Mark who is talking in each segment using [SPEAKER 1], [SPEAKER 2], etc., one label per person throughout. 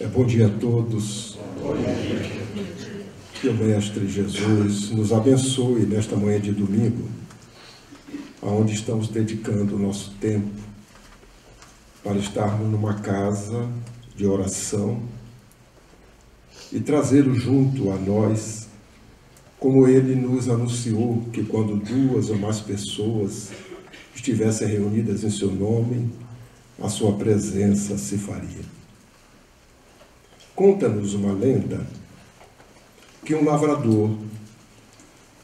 [SPEAKER 1] Bom dia a todos. Que o Mestre Jesus nos abençoe nesta manhã de domingo, aonde estamos dedicando o nosso tempo para estarmos numa casa de oração e trazê-lo junto a nós, como ele nos anunciou que quando 2 ou mais pessoas estivessem reunidas em seu nome, a sua presença se faria. Conta-nos uma lenda que um lavrador,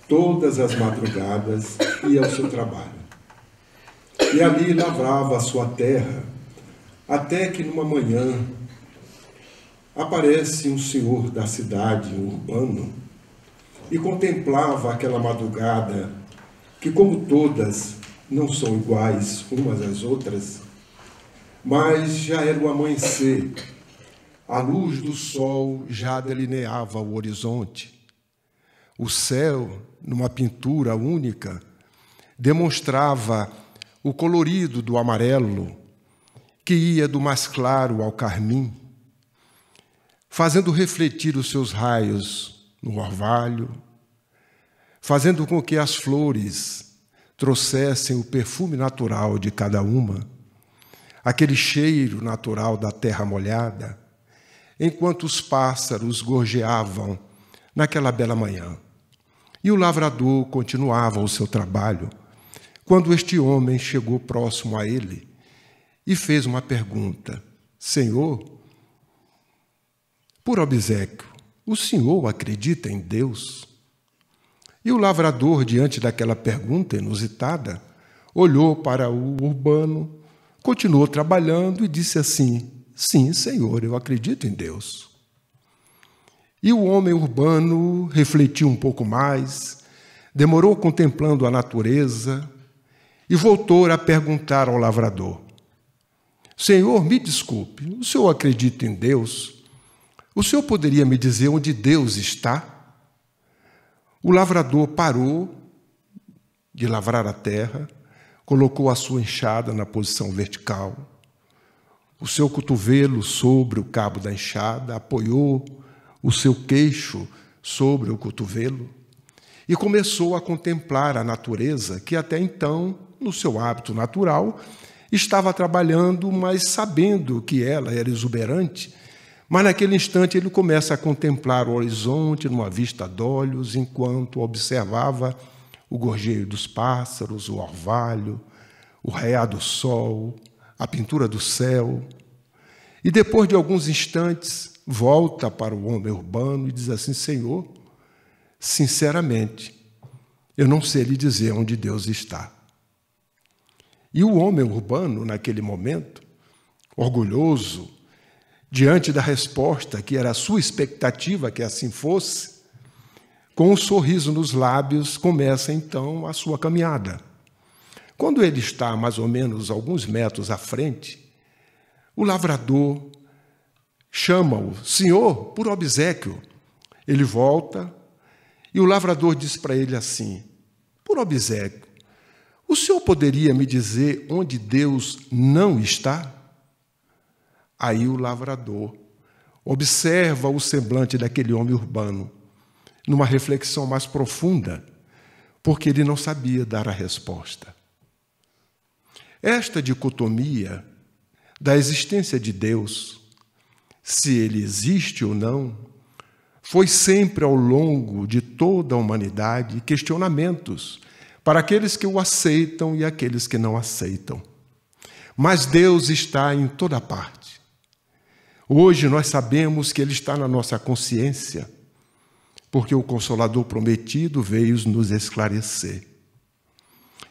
[SPEAKER 1] todas as madrugadas, ia ao seu trabalho. E ali lavrava a sua terra, até que numa manhã aparece um senhor da cidade, um urbano, e contemplava aquela madrugada, que como todas não são iguais umas às outras, mas já era o amanhecer. A luz do sol já delineava o horizonte. O céu, numa pintura única, demonstrava o colorido do amarelo, que ia do mais claro ao carmim, fazendo refletir os seus raios no orvalho, fazendo com que as flores trouxessem o perfume natural de cada uma, aquele cheiro natural da terra molhada, enquanto os pássaros gorjeavam naquela bela manhã. E o lavrador continuava o seu trabalho, quando este homem chegou próximo a ele e fez uma pergunta: Senhor, por obséquio, o senhor acredita em Deus? E o lavrador, diante daquela pergunta inusitada, olhou para o urbano, continuou trabalhando e disse assim: Sim, Senhor, eu acredito em Deus. E o homem urbano refletiu um pouco mais, demorou contemplando a natureza e voltou a perguntar ao lavrador: Senhor, me desculpe, o senhor acredita em Deus? O senhor poderia me dizer onde Deus está? O lavrador parou de lavrar a terra, colocou a sua enxada na posição vertical, o seu cotovelo sobre o cabo da enxada, apoiou o seu queixo sobre o cotovelo e começou a contemplar a natureza que até então, no seu hábito natural, estava trabalhando, mas sabendo que ela era exuberante. Mas naquele instante ele começa a contemplar o horizonte numa vista d'olhos, enquanto observava o gorjeio dos pássaros, o orvalho, o raiar do sol, a pintura do céu. E depois de alguns instantes, volta para o homem urbano e diz assim: Senhor, sinceramente, eu não sei lhe dizer onde Deus está. E o homem urbano, naquele momento, orgulhoso, diante da resposta que era a sua expectativa que assim fosse, com um sorriso nos lábios, começa então a sua caminhada. Quando ele está mais ou menos alguns metros à frente, o lavrador chama-o: Senhor, por obséquio. Ele volta e o lavrador diz para ele assim: por obséquio, o senhor poderia me dizer onde Deus não está? Aí o lavrador observa o semblante daquele homem urbano, numa reflexão mais profunda, porque ele não sabia dar a resposta. Esta dicotomia da existência de Deus, se ele existe ou não, foi sempre ao longo de toda a humanidade questionamentos para aqueles que o aceitam e aqueles que não aceitam. Mas Deus está em toda parte. Hoje nós sabemos que Ele está na nossa consciência, porque o Consolador prometido veio nos esclarecer.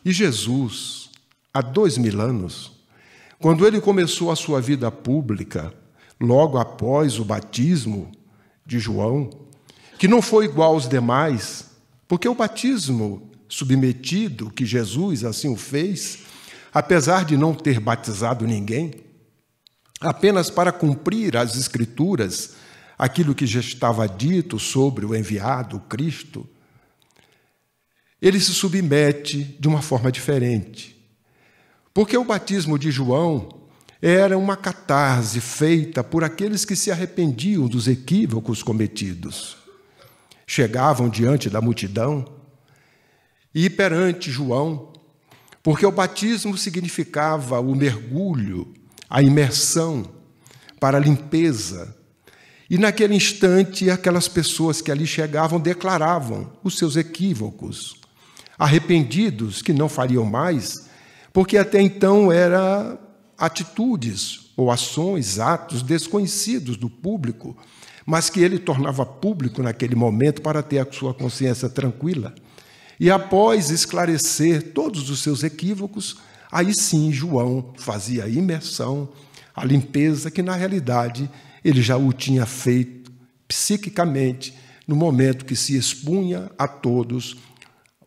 [SPEAKER 1] E Jesus, há 2000 anos, quando Ele começou a sua vida pública, logo após o batismo de João, que não foi igual aos demais, porque o batismo submetido, que Jesus assim o fez, apesar de não ter batizado ninguém, apenas para cumprir as Escrituras, aquilo que já estava dito sobre o enviado, o Cristo, ele se submete de uma forma diferente. Porque o batismo de João era uma catarse feita por aqueles que se arrependiam dos equívocos cometidos. Chegavam diante da multidão e perante João, porque o batismo significava o mergulho, a imersão para a limpeza. E naquele instante, aquelas pessoas que ali chegavam declaravam os seus equívocos, arrependidos que não fariam mais, porque até então eram atitudes ou ações, atos desconhecidos do público, mas que ele tornava público naquele momento para ter a sua consciência tranquila. E após esclarecer todos os seus equívocos, aí sim João fazia a imersão, a limpeza, que na realidade ele já o tinha feito psiquicamente no momento que se expunha a todos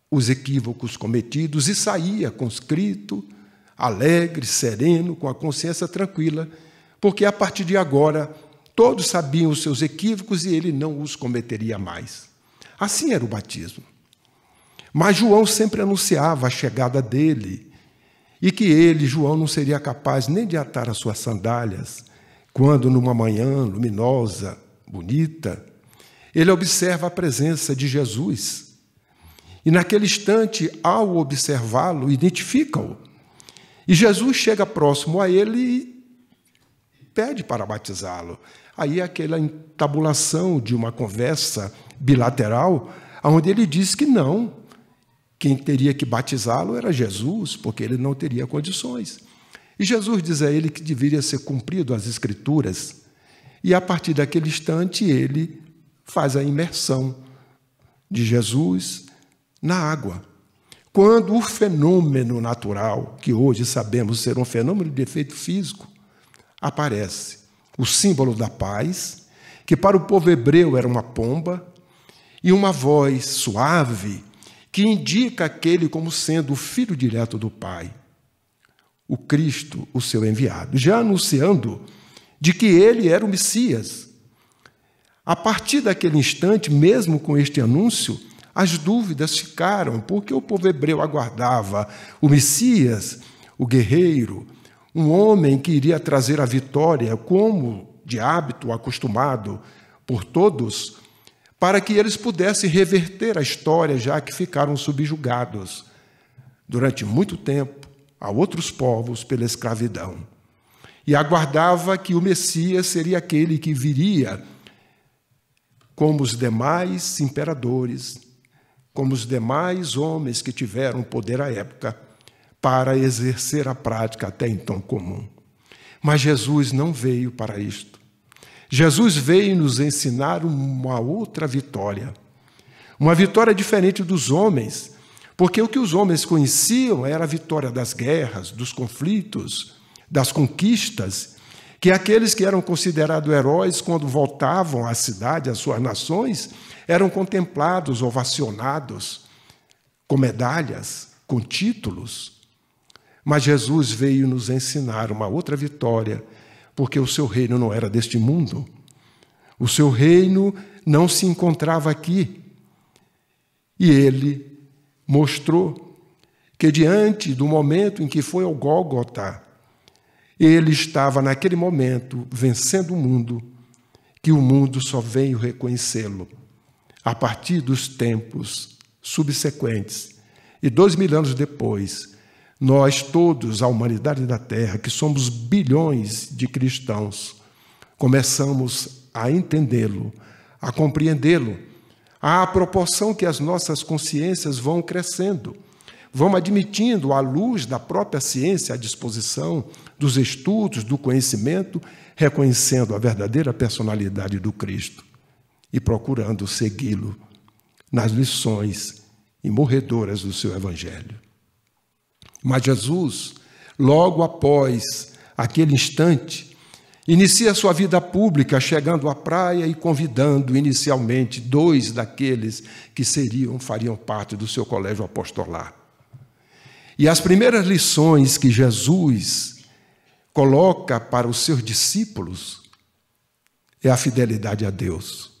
[SPEAKER 1] os equívocos cometidos e saía conscrito, alegre, sereno, com a consciência tranquila, porque a partir de agora todos sabiam os seus equívocos e ele não os cometeria mais. Assim era o batismo. Mas João sempre anunciava a chegada dele e que ele, João, não seria capaz nem de atar as suas sandálias quando, numa manhã luminosa, bonita, ele observa a presença de Jesus. E naquele instante, ao observá-lo, identifica-o. E Jesus chega próximo a ele e pede para batizá-lo. Aí aquela entabulação de uma conversa bilateral, onde ele diz que não, quem teria que batizá-lo era Jesus, porque ele não teria condições. E Jesus diz a ele que deveria ser cumprido as Escrituras. E a partir daquele instante ele faz a imersão de Jesus na água. Quando o fenômeno natural, que hoje sabemos ser um fenômeno de efeito físico, aparece. O símbolo da paz, que para o povo hebreu era uma pomba, e uma voz suave, que indica aquele como sendo o filho direto do Pai, o Cristo, o seu enviado, já anunciando de que ele era o Messias. A partir daquele instante, mesmo com este anúncio, as dúvidas ficaram, porque o povo hebreu aguardava o Messias, o guerreiro, um homem que iria trazer a vitória, como de hábito acostumado por todos, para que eles pudessem reverter a história, já que ficaram subjugados durante muito tempo a outros povos pela escravidão. E aguardava que o Messias seria aquele que viria como os demais imperadores, como os demais homens que tiveram poder à época, para exercer a prática até então comum. Mas Jesus não veio para isto. Jesus veio nos ensinar uma outra vitória. Uma vitória diferente dos homens, porque o que os homens conheciam era a vitória das guerras, dos conflitos, das conquistas, que aqueles que eram considerados heróis, quando voltavam à cidade, às suas nações, eram contemplados, ovacionados, com medalhas, com títulos. Mas Jesus veio nos ensinar uma outra vitória, porque o seu reino não era deste mundo. O seu reino não se encontrava aqui. E ele mostrou que, diante do momento em que foi ao Gólgota, ele estava, naquele momento, vencendo o mundo, que o mundo só veio reconhecê-lo a partir dos tempos subsequentes. E 2000 anos depois, nós todos, a humanidade da Terra, que somos bilhões de cristãos, começamos a entendê-lo, a compreendê-lo, à proporção que as nossas consciências vão crescendo, vão admitindo, à luz da própria ciência, à disposição dos estudos, do conhecimento, reconhecendo a verdadeira personalidade do Cristo e procurando segui-lo nas lições imorredoras do seu Evangelho. Mas Jesus, logo após aquele instante, inicia sua vida pública, chegando à praia e convidando inicialmente 2 daqueles que fariam parte do seu colégio apostolar. E as primeiras lições que Jesus coloca para os seus discípulos é a fidelidade a Deus,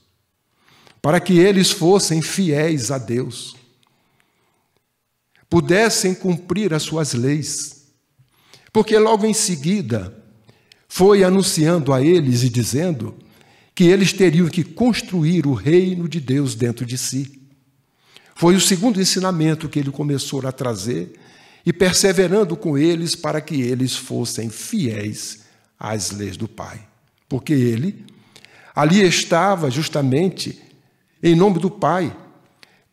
[SPEAKER 1] para que eles fossem fiéis a Deus, pudessem cumprir as suas leis, porque logo em seguida foi anunciando a eles e dizendo que eles teriam que construir o reino de Deus dentro de si. Foi o segundo ensinamento que ele começou a trazer e perseverando com eles para que eles fossem fiéis às leis do Pai. Porque ele ali estava justamente em nome do Pai,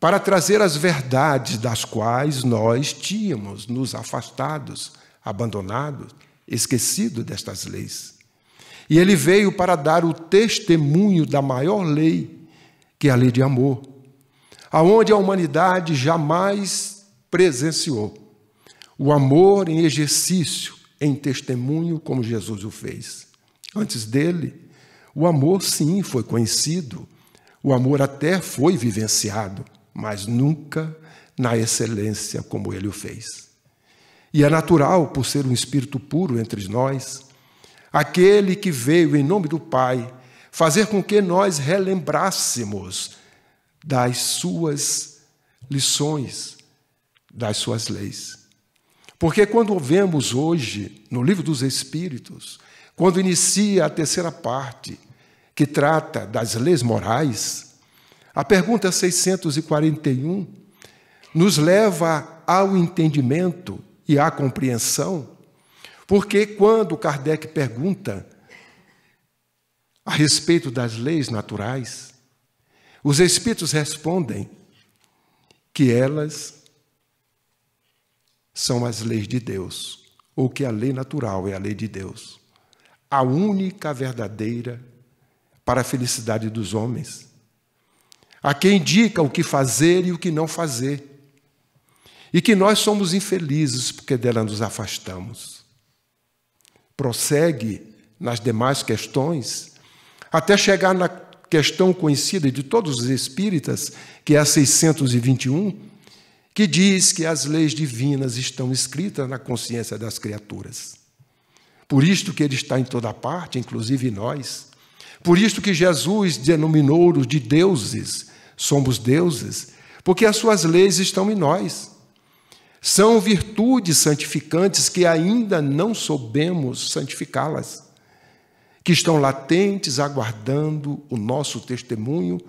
[SPEAKER 1] para trazer as verdades das quais nós tínhamos nos afastados, abandonados, esquecidos destas leis. E ele veio para dar o testemunho da maior lei, que é a lei de amor, aonde a humanidade jamais presenciou o amor em exercício, em testemunho, como Jesus o fez. Antes dele, o amor, sim, foi conhecido, o amor até foi vivenciado, mas nunca na excelência como ele o fez. E é natural, por ser um espírito puro entre nós, aquele que veio em nome do Pai, fazer com que nós relembrássemos das suas lições, das suas leis. Porque quando vemos hoje, no Livro dos Espíritos, quando inicia a terceira parte, que trata das leis morais, a pergunta 641 nos leva ao entendimento e à compreensão, porque quando Kardec pergunta a respeito das leis naturais, os espíritos respondem que elas são as leis de Deus, ou que a lei natural é a lei de Deus, a única verdadeira para a felicidade dos homens, a quem indica o que fazer e o que não fazer, e que nós somos infelizes porque dela nos afastamos. Prossegue nas demais questões, até chegar na questão conhecida de todos os espíritas, que é a 621, que diz que as leis divinas estão escritas na consciência das criaturas. Por isto que ele está em toda parte, inclusive em nós. Por isto que Jesus denominou-nos de deuses, somos deuses, porque as suas leis estão em nós. São virtudes santificantes que ainda não soubemos santificá-las, que estão latentes, aguardando o nosso testemunho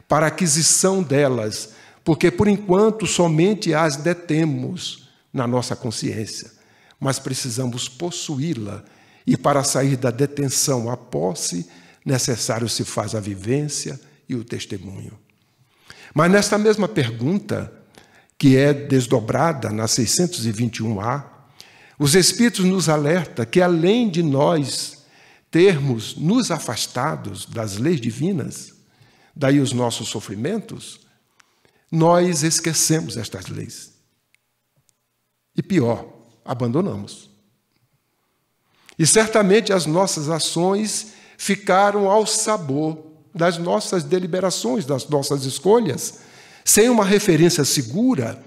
[SPEAKER 1] para a aquisição delas, porque, por enquanto, somente as detemos na nossa consciência, mas precisamos possuí-la, e para sair da detenção à posse, necessário se faz a vivência e o testemunho. Mas nesta mesma pergunta, que é desdobrada na 621A, os Espíritos nos alertam que, além de nós termos nos afastados das leis divinas, daí os nossos sofrimentos, nós esquecemos estas leis. E pior, abandonamos. E certamente as nossas ações ficaram ao sabor das nossas deliberações, das nossas escolhas, sem uma referência segura,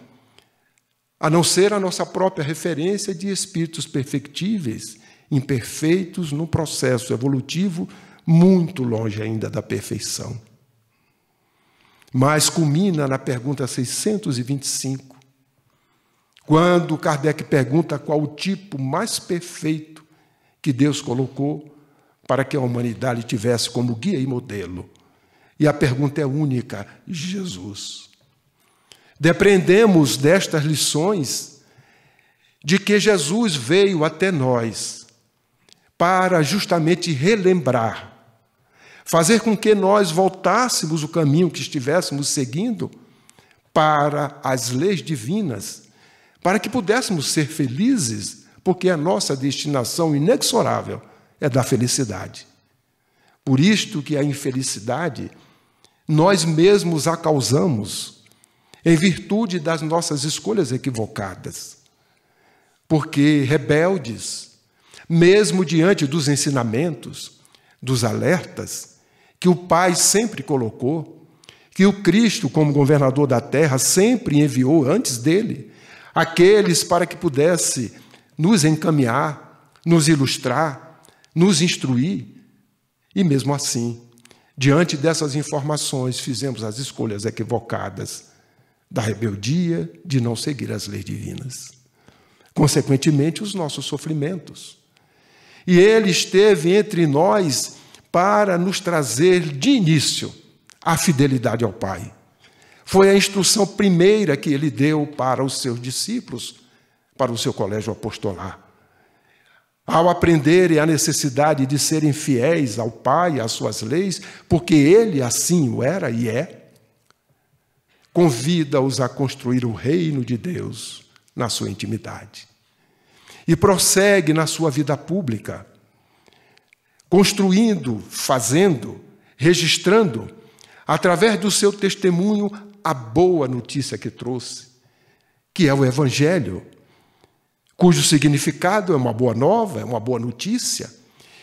[SPEAKER 1] a não ser a nossa própria referência de espíritos perfectíveis, imperfeitos num processo evolutivo muito longe ainda da perfeição. Mas culmina na pergunta 625, quando Kardec pergunta qual o tipo mais perfeito que Deus colocou para que a humanidade tivesse como guia e modelo. E a pergunta é única: Jesus. Depreendemos destas lições de que Jesus veio até nós para justamente relembrar, fazer com que nós voltássemos o caminho que estivéssemos seguindo para as leis divinas, para que pudéssemos ser felizes, porque a nossa destinação inexorável é da felicidade. Por isto que a infelicidade nós mesmos a causamos em virtude das nossas escolhas equivocadas. Porque rebeldes, mesmo diante dos ensinamentos, dos alertas que o Pai sempre colocou, que o Cristo, como governador da terra, sempre enviou antes dele, aqueles para que pudesse nos encaminhar, nos ilustrar, nos instruir. E mesmo assim, diante dessas informações, fizemos as escolhas equivocadas da rebeldia, de não seguir as leis divinas. Consequentemente, os nossos sofrimentos. E ele esteve entre nós para nos trazer de início a fidelidade ao Pai. Foi a instrução primeira que ele deu para os seus discípulos, para o seu colégio apostolar. Ao aprenderem a necessidade de serem fiéis ao Pai, às suas leis, porque ele assim o era e é, convida-os a construir o reino de Deus na sua intimidade. E prossegue na sua vida pública, construindo, fazendo, registrando, através do seu testemunho, a boa notícia que trouxe, que é o Evangelho, cujo significado é uma boa nova, é uma boa notícia,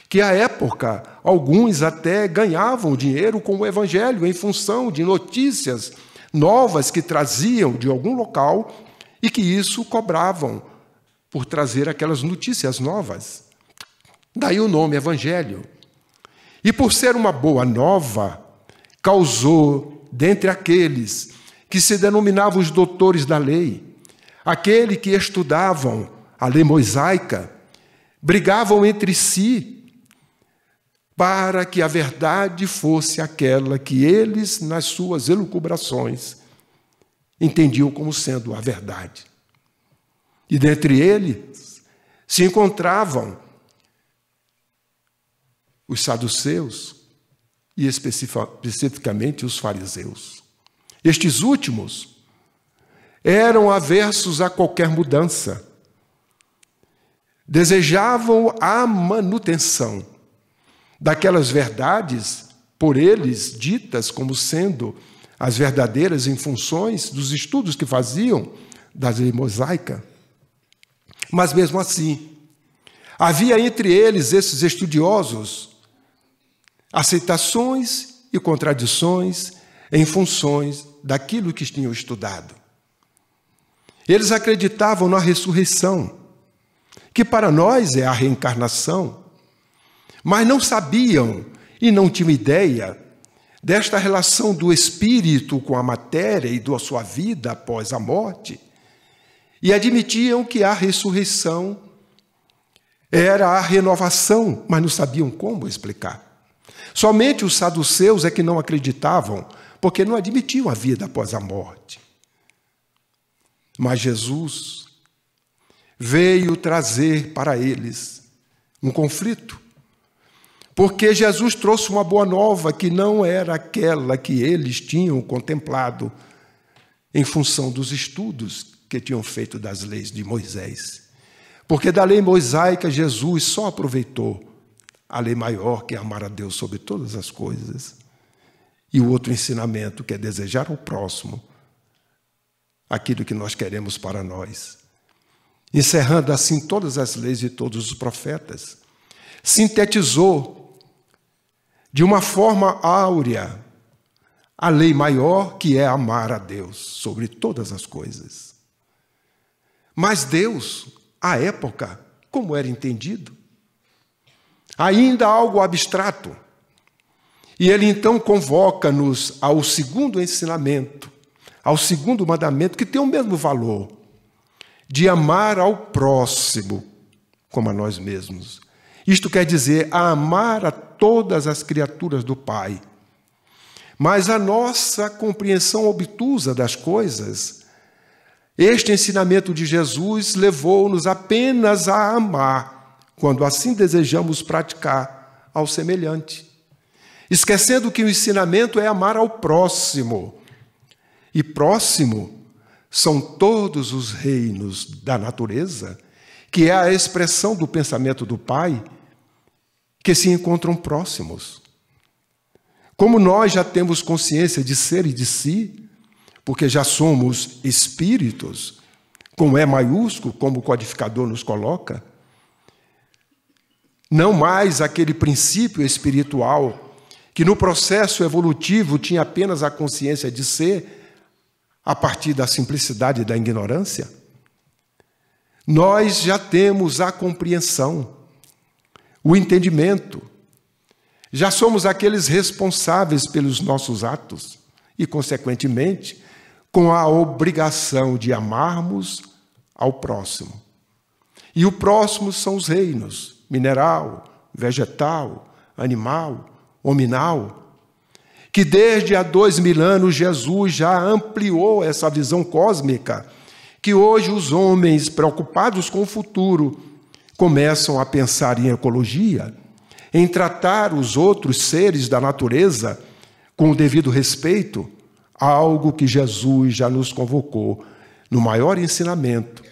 [SPEAKER 1] que à época alguns até ganhavam dinheiro com o Evangelho em função de notícias novas que traziam de algum local e que isso cobravam por trazer aquelas notícias novas. Daí o nome Evangelho. E por ser uma boa nova, causou, dentre aqueles que se denominavam os doutores da lei, aquele que estudavam a lei mosaica, brigavam entre si para que a verdade fosse aquela que eles, nas suas elucubrações, entendiam como sendo a verdade. E dentre eles se encontravam os saduceus e especificamente os fariseus. Estes últimos eram aversos a qualquer mudança. Desejavam a manutenção daquelas verdades por eles ditas como sendo as verdadeiras em funções dos estudos que faziam da lei mosaica. Mas mesmo assim, havia entre eles, esses estudiosos, aceitações e contradições em funções daquilo que tinham estudado. Eles acreditavam na ressurreição, que para nós é a reencarnação, mas não sabiam e não tinham ideia desta relação do espírito com a matéria e da sua vida após a morte, e admitiam que a ressurreição era a renovação, mas não sabiam como explicar. Somente os saduceus é que não acreditavam, porque não admitiam a vida após a morte. Mas Jesus veio trazer para eles um conflito, porque Jesus trouxe uma boa nova que não era aquela que eles tinham contemplado em função dos estudos que tinham feito das leis de Moisés. Porque da lei mosaica Jesus só aproveitou a lei maior, que é amar a Deus sobre todas as coisas, e o outro ensinamento, que é desejar ao próximo aquilo que nós queremos para nós. Encerrando assim todas as leis de todos os profetas, sintetizou de uma forma áurea a lei maior, que é amar a Deus sobre todas as coisas. Mas Deus, à época, como era entendido? Ainda algo abstrato. E ele então convoca-nos ao segundo ensinamento, ao segundo mandamento, que tem o mesmo valor, de amar ao próximo como a nós mesmos. Isto quer dizer a amar a todas as criaturas do Pai. Mas a nossa compreensão obtusa das coisas, este ensinamento de Jesus levou-nos apenas a amar, quando assim desejamos praticar ao semelhante, esquecendo que o ensinamento é amar ao próximo. E próximo são todos os reinos da natureza, que é a expressão do pensamento do Pai, que se encontram próximos. Como nós já temos consciência de ser e de si, porque já somos espíritos, com E maiúsculo, como o codificador nos coloca, não mais aquele princípio espiritual que no processo evolutivo tinha apenas a consciência de ser a partir da simplicidade e da ignorância. Nós já temos a compreensão, o entendimento. Já somos aqueles responsáveis pelos nossos atos e, consequentemente, com a obrigação de amarmos ao próximo. E o próximo são os reinos, mineral, vegetal, animal, hominal, que desde há 2000 anos Jesus já ampliou essa visão cósmica, que hoje os homens preocupados com o futuro começam a pensar em ecologia, em tratar os outros seres da natureza com o devido respeito, algo que Jesus já nos convocou no maior ensinamento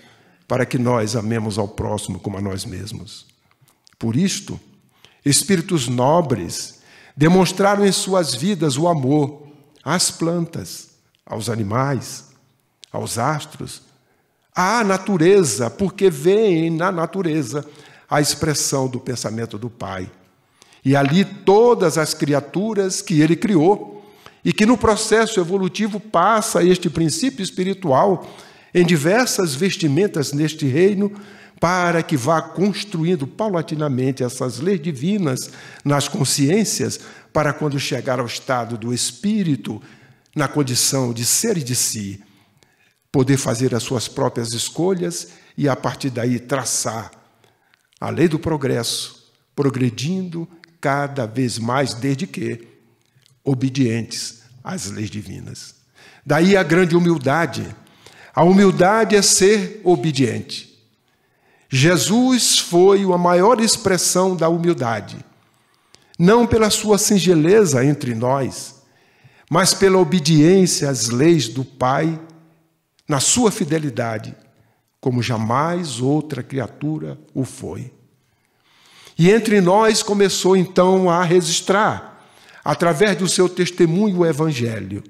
[SPEAKER 1] para que nós amemos ao próximo como a nós mesmos. Por isto, espíritos nobres demonstraram em suas vidas o amor às plantas, aos animais, aos astros, à natureza, porque veem na natureza a expressão do pensamento do Pai. E ali todas as criaturas que Ele criou e que no processo evolutivo passa este princípio espiritual em diversas vestimentas neste reino, para que vá construindo paulatinamente essas leis divinas nas consciências, para quando chegar ao estado do espírito, na condição de ser e de si, poder fazer as suas próprias escolhas e, a partir daí, traçar a lei do progresso, progredindo cada vez mais, desde que obedientes às leis divinas. Daí a grande humildade. A humildade é ser obediente. Jesus foi a maior expressão da humildade, não pela sua singeleza entre nós, mas pela obediência às leis do Pai, na sua fidelidade, como jamais outra criatura o foi. E entre nós começou então a registrar, através do seu testemunho, o Evangelho,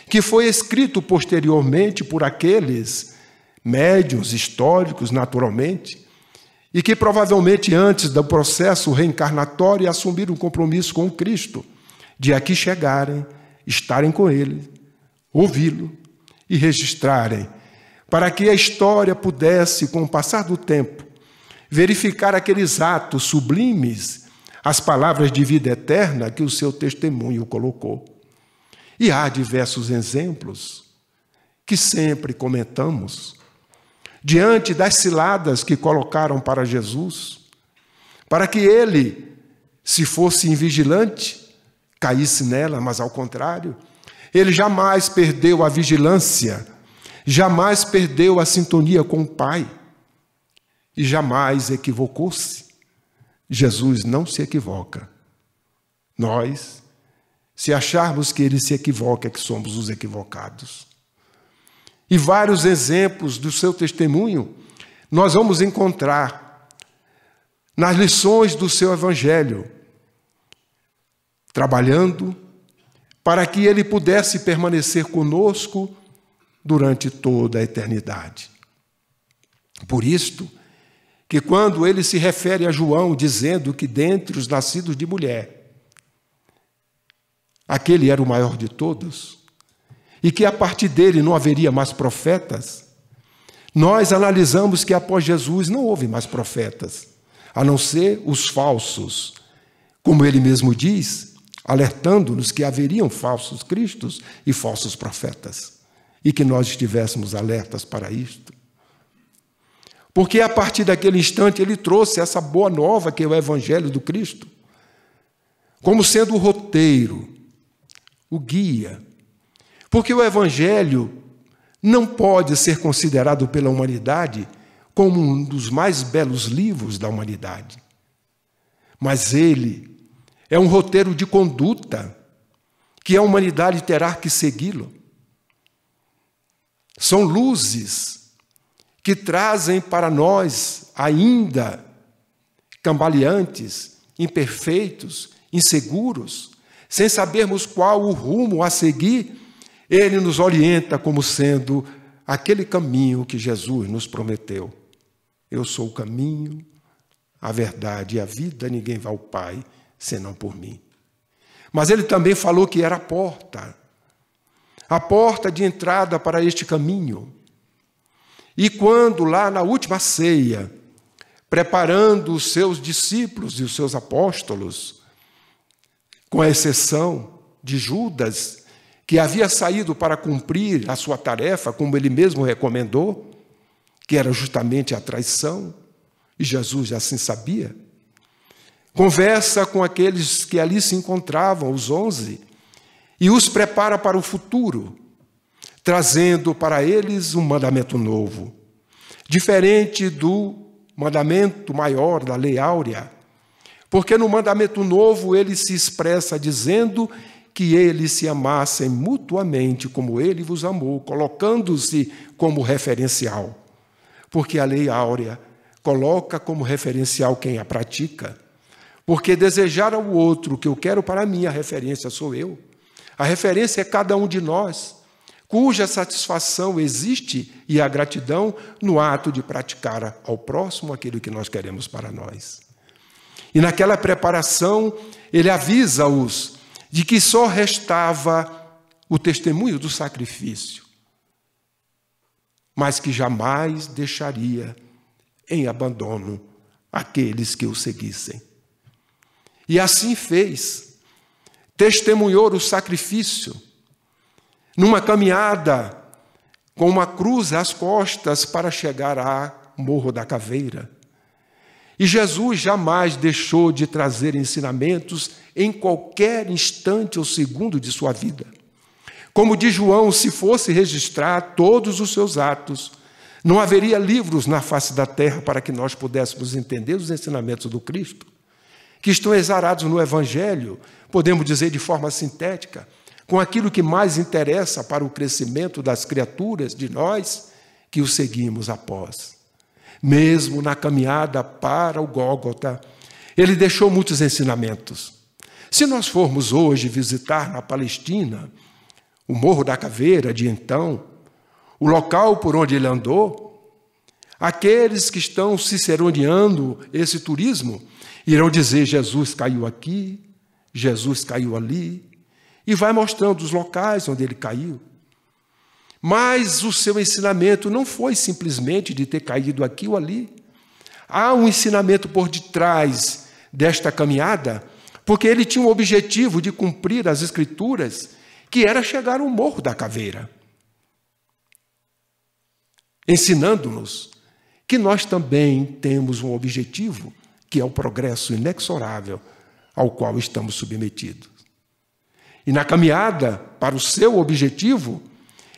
[SPEAKER 1] que foi escrito posteriormente por aqueles médiuns históricos, naturalmente, e que provavelmente antes do processo reencarnatório assumiram um compromisso com o Cristo, de aqui chegarem, estarem com Ele, ouvi-lo e registrarem, para que a história pudesse, com o passar do tempo, verificar aqueles atos sublimes, as palavras de vida eterna que o seu testemunho colocou. E há diversos exemplos que sempre comentamos, diante das ciladas que colocaram para Jesus, para que ele, se fosse invigilante, caísse nela, mas ao contrário, ele jamais perdeu a vigilância, jamais perdeu a sintonia com o Pai e jamais equivocou-se. Jesus não se equivoca. Nós, se acharmos que ele se equivoca, é que somos os equivocados. E vários exemplos do seu testemunho nós vamos encontrar nas lições do seu Evangelho, trabalhando para que ele pudesse permanecer conosco durante toda a eternidade. Por isto, que quando ele se refere a João, dizendo que dentre os nascidos de mulher, aquele era o maior de todos, e que a partir dele não haveria mais profetas, nós analisamos que após Jesus não houve mais profetas, a não ser os falsos, como ele mesmo diz, alertando-nos que haveriam falsos cristos e falsos profetas, e que nós estivéssemos alertas para isto. Porque a partir daquele instante ele trouxe essa boa nova que é o Evangelho do Cristo, como sendo o roteiro, o guia. Porque o Evangelho não pode ser considerado pela humanidade como um dos mais belos livros da humanidade. Mas ele é um roteiro de conduta que a humanidade terá que segui-lo. São luzes que trazem para nós, ainda cambaleantes, imperfeitos, inseguros, sem sabermos qual o rumo a seguir, ele nos orienta como sendo aquele caminho que Jesus nos prometeu. Eu sou o caminho, a verdade e a vida, ninguém vai ao Pai senão por mim. Mas ele também falou que era a porta de entrada para este caminho. E quando lá na última ceia, preparando os seus discípulos e os seus apóstolos, com a exceção de Judas, que havia saído para cumprir a sua tarefa, como ele mesmo recomendou, que era justamente a traição, e Jesus assim sabia, conversa com aqueles que ali se encontravam, os 11, e os prepara para o futuro, trazendo para eles um mandamento novo, diferente do mandamento maior da lei áurea, porque no mandamento novo ele se expressa dizendo que eles se amassem mutuamente como ele vos amou, colocando-se como referencial, porque a lei áurea coloca como referencial quem a pratica, porque desejar ao outro o que eu quero para mim, a referência sou eu, a referência é cada um de nós, cuja satisfação existe e a gratidão no ato de praticar ao próximo aquilo que nós queremos para nós. E naquela preparação, ele avisa-os de que só restava o testemunho do sacrifício, mas que jamais deixaria em abandono aqueles que o seguissem. E assim fez, testemunhou o sacrifício, numa caminhada com uma cruz às costas para chegar ao Morro da Caveira. E Jesus jamais deixou de trazer ensinamentos em qualquer instante ou segundo de sua vida. Como diz João, se fosse registrar todos os seus atos, não haveria livros na face da terra para que nós pudéssemos entender os ensinamentos do Cristo, que estão exarados no Evangelho, podemos dizer de forma sintética, com aquilo que mais interessa para o crescimento das criaturas, de nós, que o seguimos após. Mesmo na caminhada para o Gólgota, ele deixou muitos ensinamentos. Se nós formos hoje visitar na Palestina o Morro da Caveira de então, o local por onde ele andou, aqueles que estão ciceroneando esse turismo irão dizer: Jesus caiu aqui, Jesus caiu ali, e vai mostrando os locais onde ele caiu. Mas o seu ensinamento não foi simplesmente de ter caído aqui ou ali. Há um ensinamento por detrás desta caminhada, porque ele tinha um objetivo de cumprir as Escrituras, que era chegar ao Morro da Caveira, ensinando-nos que nós também temos um objetivo, que é o progresso inexorável ao qual estamos submetidos. E na caminhada para o seu objetivo,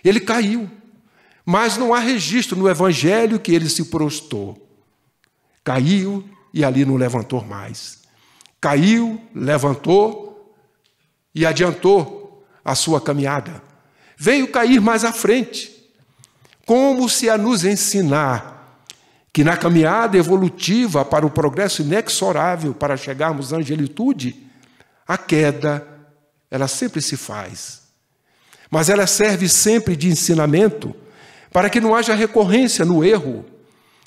[SPEAKER 1] ele caiu, mas não há registro no Evangelho que ele se prostrou. Caiu e ali não levantou mais. Caiu, levantou e adiantou a sua caminhada. Veio cair mais à frente, como se a nos ensinar que na caminhada evolutiva para o progresso inexorável, para chegarmos à angelitude, a queda, ela sempre se faz. Mas ela serve sempre de ensinamento para que não haja recorrência no erro,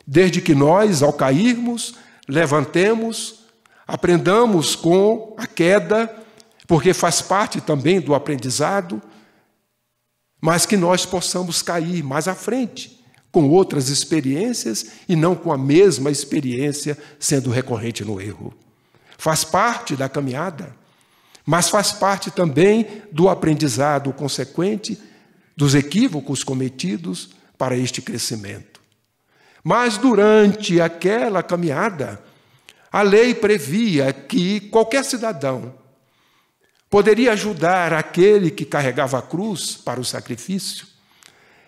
[SPEAKER 1] desde que nós, ao cairmos, levantemos, aprendamos com a queda, porque faz parte também do aprendizado, mas que nós possamos cair mais à frente, com outras experiências e não com a mesma experiência sendo recorrente no erro. Faz parte da caminhada, mas faz parte também do aprendizado consequente dos equívocos cometidos para este crescimento. Mas durante aquela caminhada, a lei previa que qualquer cidadão poderia ajudar aquele que carregava a cruz para o sacrifício.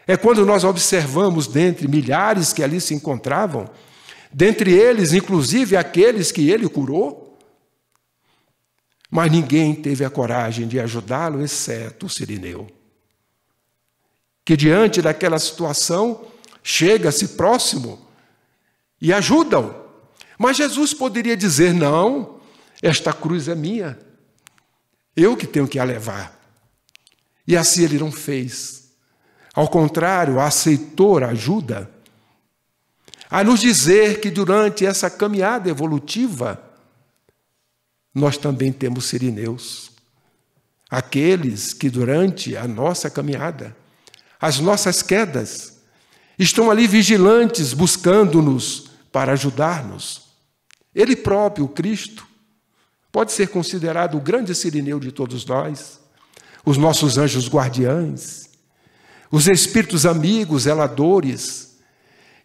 [SPEAKER 1] É quando nós observamos dentre milhares que ali se encontravam, dentre eles, inclusive, aqueles que ele curou, mas ninguém teve a coragem de ajudá-lo, exceto o sirineu, que diante daquela situação chega-se próximo e ajuda-o. Mas Jesus poderia dizer: não, esta cruz é minha, eu que tenho que a levar. E assim ele não fez. Ao contrário, aceitou a ajuda, a nos dizer que durante essa caminhada evolutiva, nós também temos sirineus, aqueles que durante a nossa caminhada, as nossas quedas, estão ali vigilantes, buscando-nos para ajudar-nos. Ele próprio, o Cristo, pode ser considerado o grande sirineu de todos nós, os nossos anjos guardiães, os espíritos amigos, zeladores,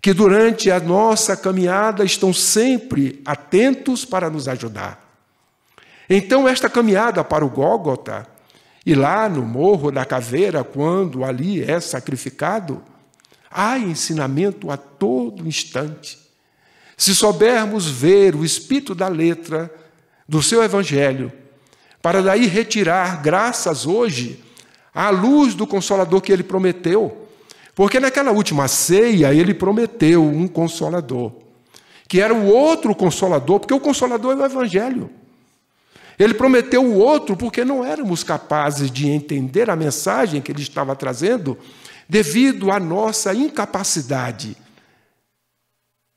[SPEAKER 1] que durante a nossa caminhada estão sempre atentos para nos ajudar. Então, esta caminhada para o Gólgota, e lá no Morro da Caveira, quando ali é sacrificado, há ensinamento a todo instante. Se soubermos ver o espírito da letra do seu evangelho, para daí retirar graças hoje à luz do Consolador que ele prometeu, porque naquela última ceia ele prometeu um Consolador, que era o outro Consolador, porque o Consolador é o evangelho. Ele prometeu o outro porque não éramos capazes de entender a mensagem que ele estava trazendo devido à nossa incapacidade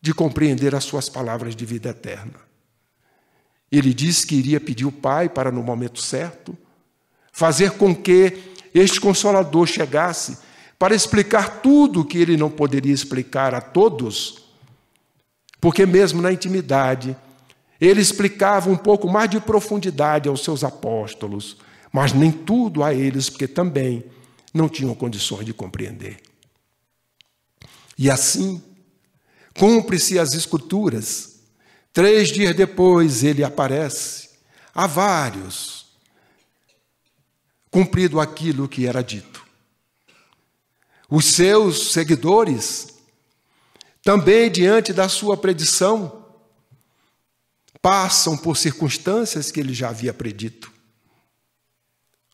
[SPEAKER 1] de compreender as suas palavras de vida eterna. Ele disse que iria pedir o Pai para, no momento certo, fazer com que este Consolador chegasse para explicar tudo o que ele não poderia explicar a todos, porque mesmo na intimidade, ele explicava um pouco mais de profundidade aos seus apóstolos, mas nem tudo a eles, porque também não tinham condições de compreender. E assim, cumpre-se as Escrituras. 3 dias depois ele aparece a vários, cumprido aquilo que era dito. Os seus seguidores, também diante da sua predição, passam por circunstâncias que ele já havia predito.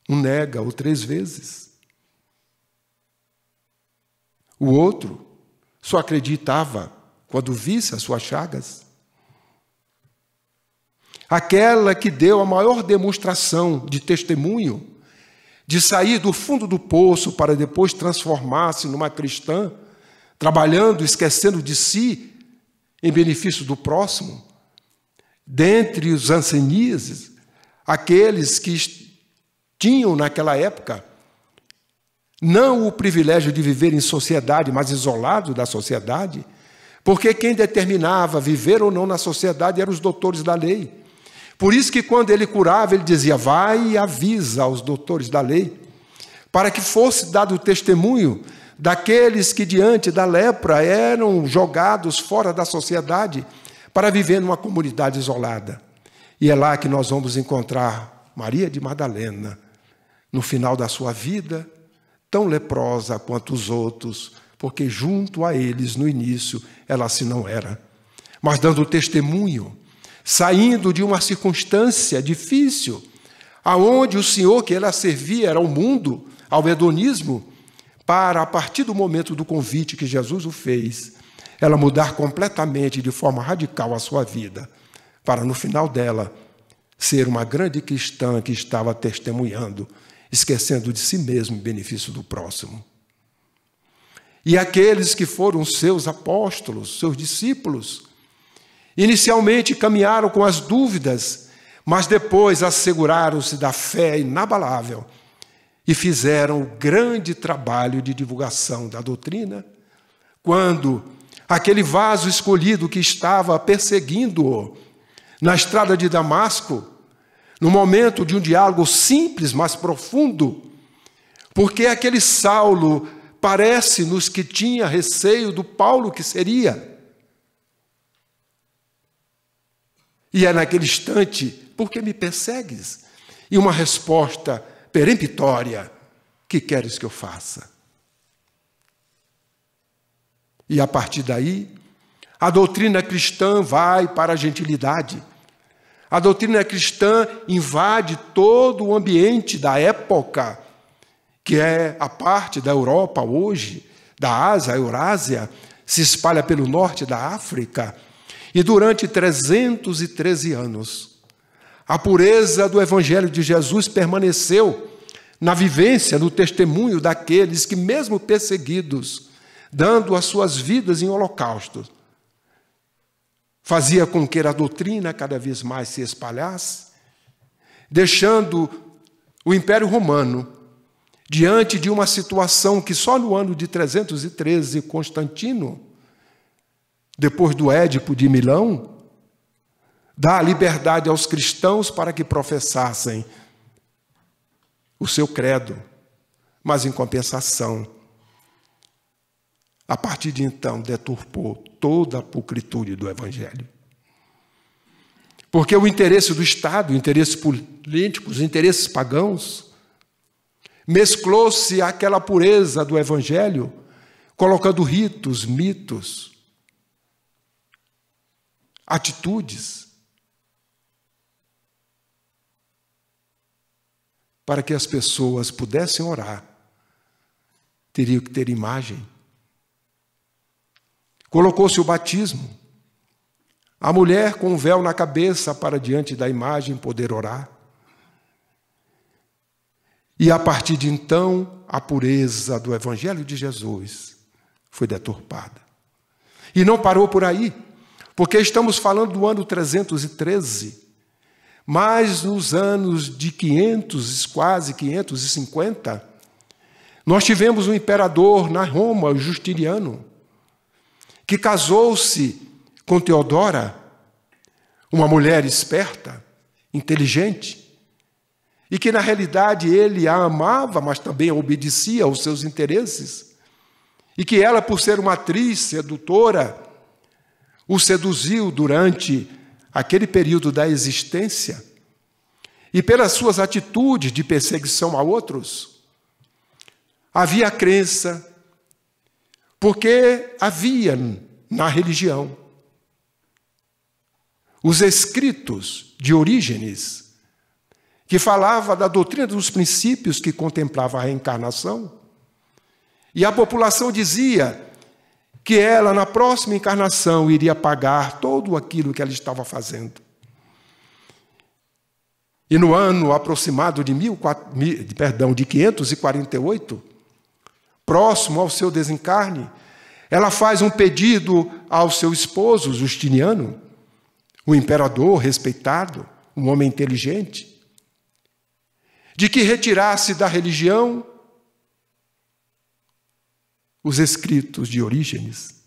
[SPEAKER 1] Um nega-o 3 vezes. O outro só acreditava quando visse as suas chagas. Aquela que deu a maior demonstração de testemunho, de sair do fundo do poço para depois transformar-se numa cristã, trabalhando, esquecendo de si, em benefício do próximo. Dentre os anciães, aqueles que tinham naquela época não o privilégio de viver em sociedade, mas isolado da sociedade, porque quem determinava viver ou não na sociedade eram os doutores da lei. Por isso que quando ele curava, ele dizia, vai e avisa aos doutores da lei, para que fosse dado o testemunho daqueles que diante da lepra eram jogados fora da sociedade, para viver numa comunidade isolada. E é lá que nós vamos encontrar Maria de Madalena, no final da sua vida, tão leprosa quanto os outros, porque junto a eles, no início, ela assim não era. Mas dando testemunho, saindo de uma circunstância difícil, aonde o Senhor que ela servia era o mundo, ao hedonismo, para, a partir do momento do convite que Jesus o fez, ela mudar completamente, de forma radical, a sua vida, para, no final dela, ser uma grande cristã que estava testemunhando, esquecendo de si mesmo em benefício do próximo. E aqueles que foram seus apóstolos, seus discípulos, inicialmente caminharam com as dúvidas, mas depois asseguraram-se da fé inabalável e fizeram o grande trabalho de divulgação da doutrina, quando aquele vaso escolhido que estava perseguindo-o na estrada de Damasco, no momento de um diálogo simples, mas profundo, porque aquele Saulo parece-nos que tinha receio do Paulo que seria. E é naquele instante, por que me persegues? E uma resposta peremptória, que queres que eu faça? E a partir daí, a doutrina cristã vai para a gentilidade. A doutrina cristã invade todo o ambiente da época, que é a parte da Europa hoje, da Ásia, a Eurásia, se espalha pelo norte da África. E durante 313 anos, a pureza do Evangelho de Jesus permaneceu na vivência, no testemunho daqueles que, mesmo perseguidos, dando as suas vidas em holocausto, fazia com que a doutrina cada vez mais se espalhasse, deixando o Império Romano diante de uma situação que só no ano de 313, Constantino, depois do Édipo de Milão, dá liberdade aos cristãos para que professassem o seu credo, mas em compensação, a partir de então, deturpou toda a pulcritude do Evangelho. Porque o interesse do Estado, o interesse político, os interesses pagãos, mesclou-se àquela pureza do Evangelho, colocando ritos, mitos, atitudes, para que as pessoas pudessem orar, teriam que ter imagem. Colocou-se o batismo, a mulher com um véu na cabeça para diante da imagem poder orar. E a partir de então, a pureza do Evangelho de Jesus foi deturpada. E não parou por aí, porque estamos falando do ano 313, mas nos anos de 500, quase 550, nós tivemos um imperador na Roma, Justiniano, que casou-se com Teodora, uma mulher esperta, inteligente, e que na realidade ele a amava, mas também obedecia aos seus interesses, e que ela, por ser uma atriz sedutora, o seduziu durante aquele período da existência, e pelas suas atitudes de perseguição a outros, havia a crença, porque havia na religião os escritos de Orígenes, que falava da doutrina dos princípios que contemplava a reencarnação, e a população dizia que ela, na próxima encarnação, iria pagar todo aquilo que ela estava fazendo. E no ano aproximado de 548, próximo ao seu desencarne, ela faz um pedido ao seu esposo, Justiniano, o imperador respeitado, um homem inteligente, de que retirasse da religião os escritos de Orígenes.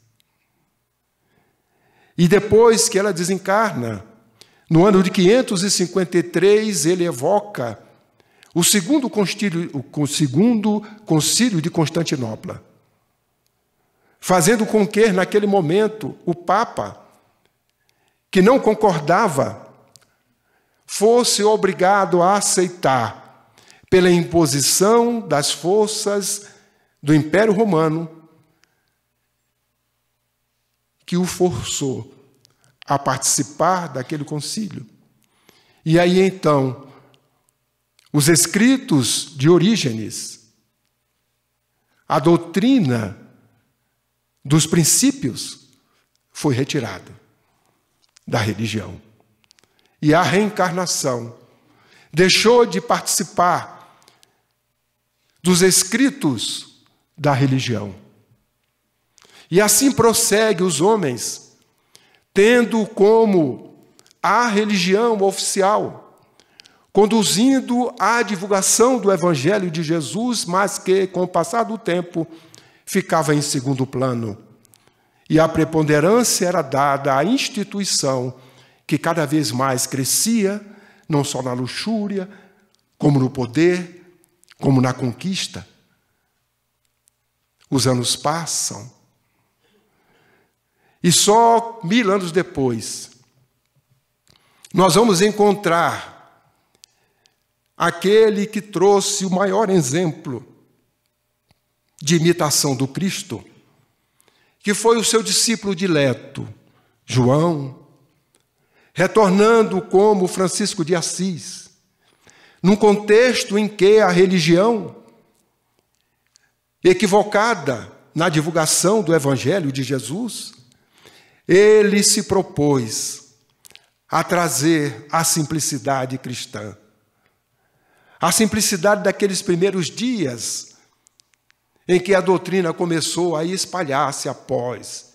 [SPEAKER 1] E depois que ela desencarna, no ano de 553, ele evoca o segundo concílio de Constantinopla, fazendo com que, naquele momento, o Papa, que não concordava, fosse obrigado a aceitar, pela imposição das forças do Império Romano, que o forçou a participar daquele concílio. E aí, então, os escritos de Orígenes, a doutrina dos princípios, foi retirada da religião. E a reencarnação deixou de participar dos escritos da religião. E assim prossegue os homens, tendo como a religião oficial, conduzindo à divulgação do Evangelho de Jesus, mas que, com o passar do tempo, ficava em segundo plano. E a preponderância era dada à instituição que cada vez mais crescia, não só na luxúria, como no poder, como na conquista. Os anos passam, e só 1000 anos depois, nós vamos encontrar aquele que trouxe o maior exemplo de imitação do Cristo, que foi o seu discípulo dileto, João, retornando como Francisco de Assis, num contexto em que a religião, equivocada na divulgação do Evangelho de Jesus, ele se propôs a trazer a simplicidade cristã. A simplicidade daqueles primeiros dias em que a doutrina começou a espalhar-se após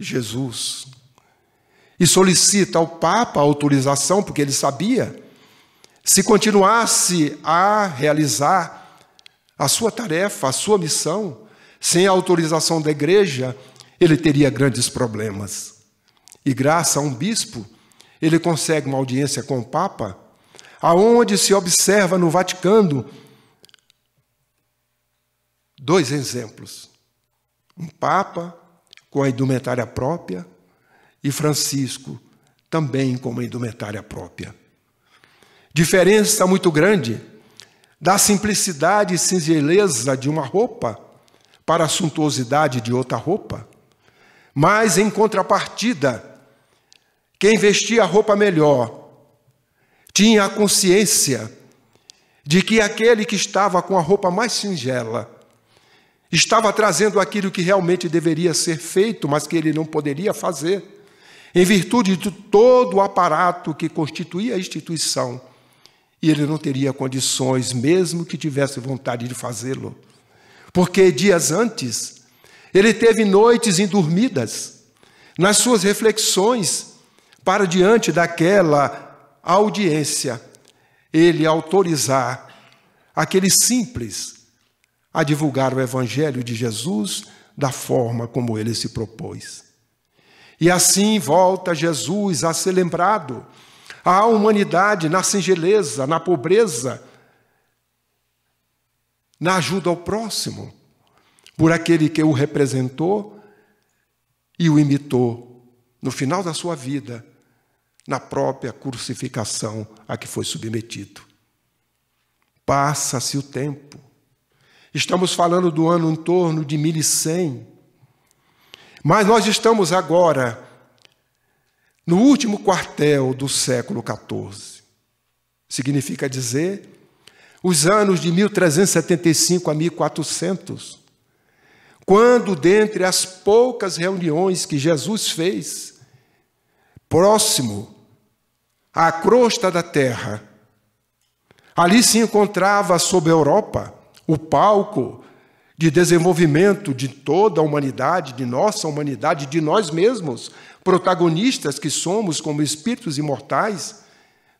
[SPEAKER 1] Jesus. E solicita ao Papa a autorização, porque ele sabia, se continuasse a realizar a sua tarefa, a sua missão, sem a autorização da igreja, ele teria grandes problemas. E graças a um bispo, ele consegue uma audiência com o Papa, aonde se observa no Vaticano 2 exemplos. Um Papa com a indumentária própria e Francisco também com uma indumentária própria. Diferença muito grande da simplicidade e singeleza de uma roupa para a suntuosidade de outra roupa. Mas, em contrapartida, quem vestia a roupa melhor tinha a consciência de que aquele que estava com a roupa mais singela estava trazendo aquilo que realmente deveria ser feito, mas que ele não poderia fazer, em virtude de todo o aparato que constituía a instituição, e ele não teria condições, mesmo que tivesse vontade de fazê-lo, porque dias antes ele teve noites indormidas nas suas reflexões para diante daquela audiência, ele autorizar aquele simples a divulgar o Evangelho de Jesus da forma como ele se propôs. E assim volta Jesus a ser lembrado, a humanidade na singeleza, na pobreza, na ajuda ao próximo, por aquele que o representou e o imitou no final da sua vida, na própria crucificação a que foi submetido. Passa-se o tempo. Estamos falando do ano em torno de 1100. Mas nós estamos agora no último quartel do século XIV. Significa dizer, os anos de 1375 a 1400, quando, dentre as poucas reuniões que Jesus fez, próximo à crosta da terra, ali se encontrava sobre a Europa o palco de desenvolvimento de toda a humanidade, de nossa humanidade, de nós mesmos, protagonistas que somos como espíritos imortais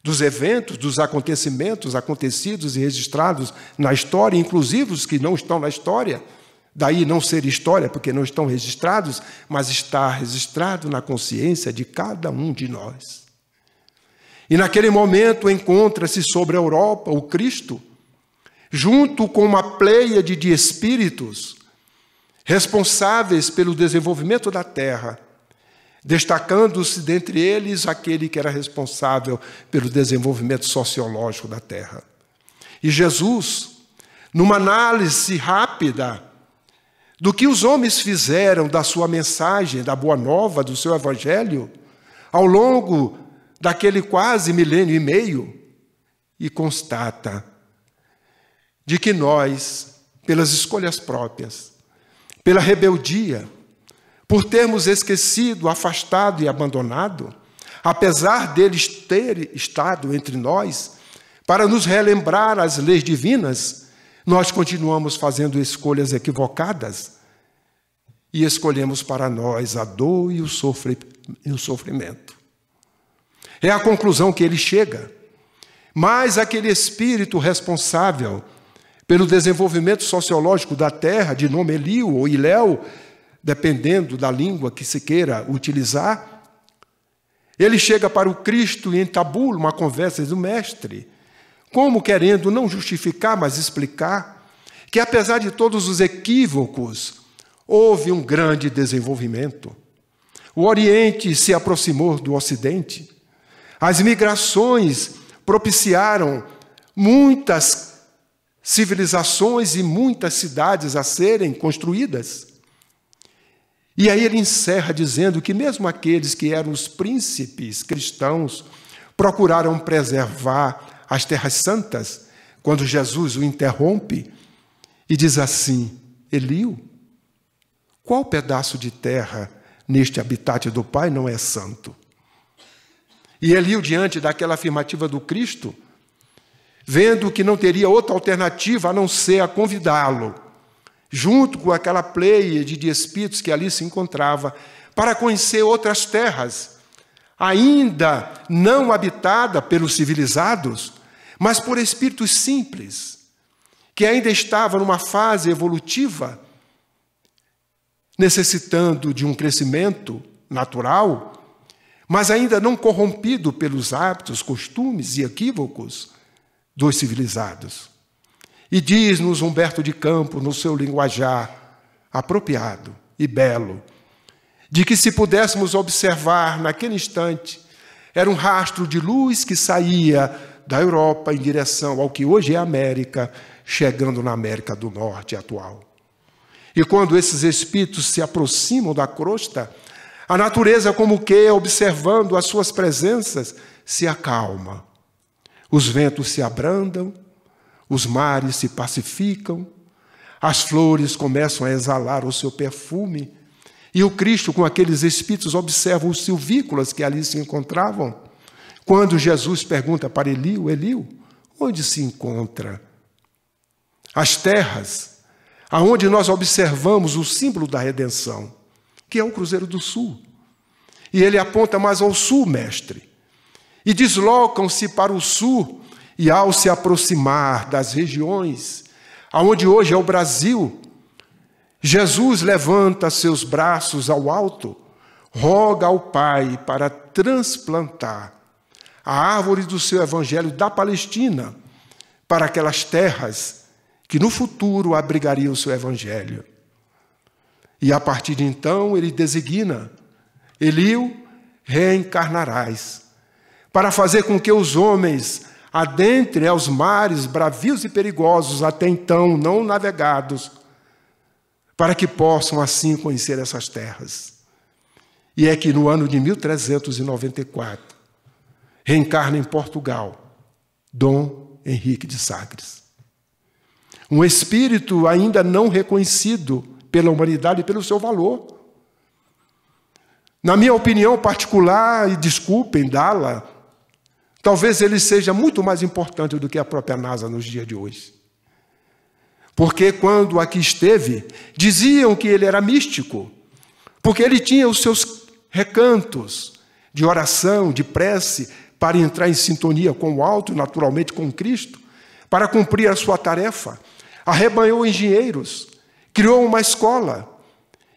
[SPEAKER 1] dos eventos, dos acontecimentos acontecidos e registrados na história, inclusive os que não estão na história, daí não ser história porque não estão registrados, mas está registrado na consciência de cada um de nós. E naquele momento encontra-se sobre a Europa o Cristo, junto com uma pleiade de espíritos responsáveis pelo desenvolvimento da terra, destacando-se dentre eles aquele que era responsável pelo desenvolvimento sociológico da terra. E Jesus, numa análise rápida do que os homens fizeram da sua mensagem, da boa nova, do seu evangelho, ao longo daquele quase 1,5 milênio, e constata de que nós, pelas escolhas próprias, pela rebeldia, por termos esquecido, afastado e abandonado, apesar deles ter estado entre nós, para nos relembrar as leis divinas, nós continuamos fazendo escolhas equivocadas e escolhemos para nós a dor e o sofrimento. É a conclusão que ele chega. Mas aquele espírito responsável pelo desenvolvimento sociológico da terra, de nome Eliu ou Iléu, dependendo da língua que se queira utilizar, ele chega para o Cristo e entabula uma conversa do mestre, como querendo não justificar, mas explicar que, apesar de todos os equívocos, houve um grande desenvolvimento. O Oriente se aproximou do Ocidente. As migrações propiciaram muitas civilizações e muitas cidades a serem construídas. E aí ele encerra dizendo que mesmo aqueles que eram os príncipes cristãos procuraram preservar as terras santas, quando Jesus o interrompe e diz assim: Eliu, qual pedaço de terra neste habitat do Pai não é santo? E Eliu, diante daquela afirmativa do Cristo, vendo que não teria outra alternativa a não ser a convidá-lo, junto com aquela pleiade de espíritos que ali se encontrava, para conhecer outras terras, ainda não habitada pelos civilizados, mas por espíritos simples, que ainda estavam numa fase evolutiva, necessitando de um crescimento natural, mas ainda não corrompido pelos hábitos, costumes e equívocos dos civilizados. E diz-nos Humberto de Campos, no seu linguajar apropriado e belo, de que se pudéssemos observar naquele instante Era um rastro de luz que saía da Europa em direção ao que hoje é a América, chegando na América do Norte atual. E quando esses espíritos se aproximam da crosta, a natureza, como que, observando as suas presenças, se acalma. Os ventos se abrandam, os mares se pacificam, as flores começam a exalar o seu perfume, e o Cristo, com aqueles espíritos, observa os silvícolas que ali se encontravam. Quando Jesus pergunta para Eliu, Eliu, onde se encontra? As terras, aonde nós observamos o símbolo da redenção, que é o Cruzeiro do Sul. E ele aponta mais ao sul, mestre. E deslocam-se para o sul, e ao se aproximar das regiões, aonde hoje é o Brasil, Jesus levanta seus braços ao alto, roga ao Pai para transplantar a árvore do seu evangelho da Palestina para aquelas terras que no futuro abrigariam o seu evangelho. E a partir de então ele designa: Eliu, reencarnarás, para fazer com que os homens adentrem aos mares bravios e perigosos, até então não navegados, para que possam assim conhecer essas terras. E é que no ano de 1394, reencarna em Portugal Dom Henrique de Sagres. Um espírito ainda não reconhecido pela humanidade pelo seu valor. Na minha opinião particular, e desculpem dá-la, talvez ele seja muito mais importante do que a própria NASA nos dias de hoje. Porque quando aqui esteve, diziam que ele era místico, porque ele tinha os seus recantos de oração, de prece, para entrar em sintonia com o alto, naturalmente com Cristo, para cumprir a sua tarefa. Arrebanhou engenheiros, criou uma escola,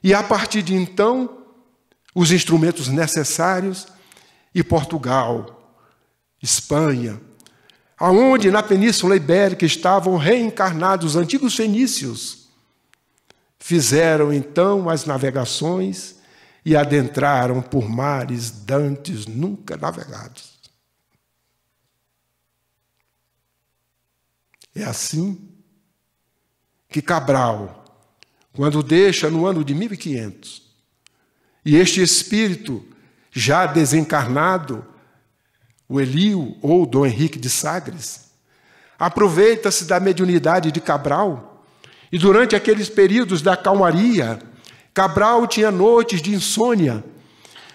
[SPEAKER 1] e a partir de então, os instrumentos necessários, e Portugal, Espanha, aonde na Península Ibérica estavam reencarnados os antigos fenícios, fizeram então as navegações e adentraram por mares dantes nunca navegados. É assim que Cabral, quando deixa no ano de 1500, e este espírito já desencarnado, o Eliu ou Dom Henrique de Sagres, aproveita-se da mediunidade de Cabral, e durante aqueles períodos da calmaria, Cabral tinha noites de insônia,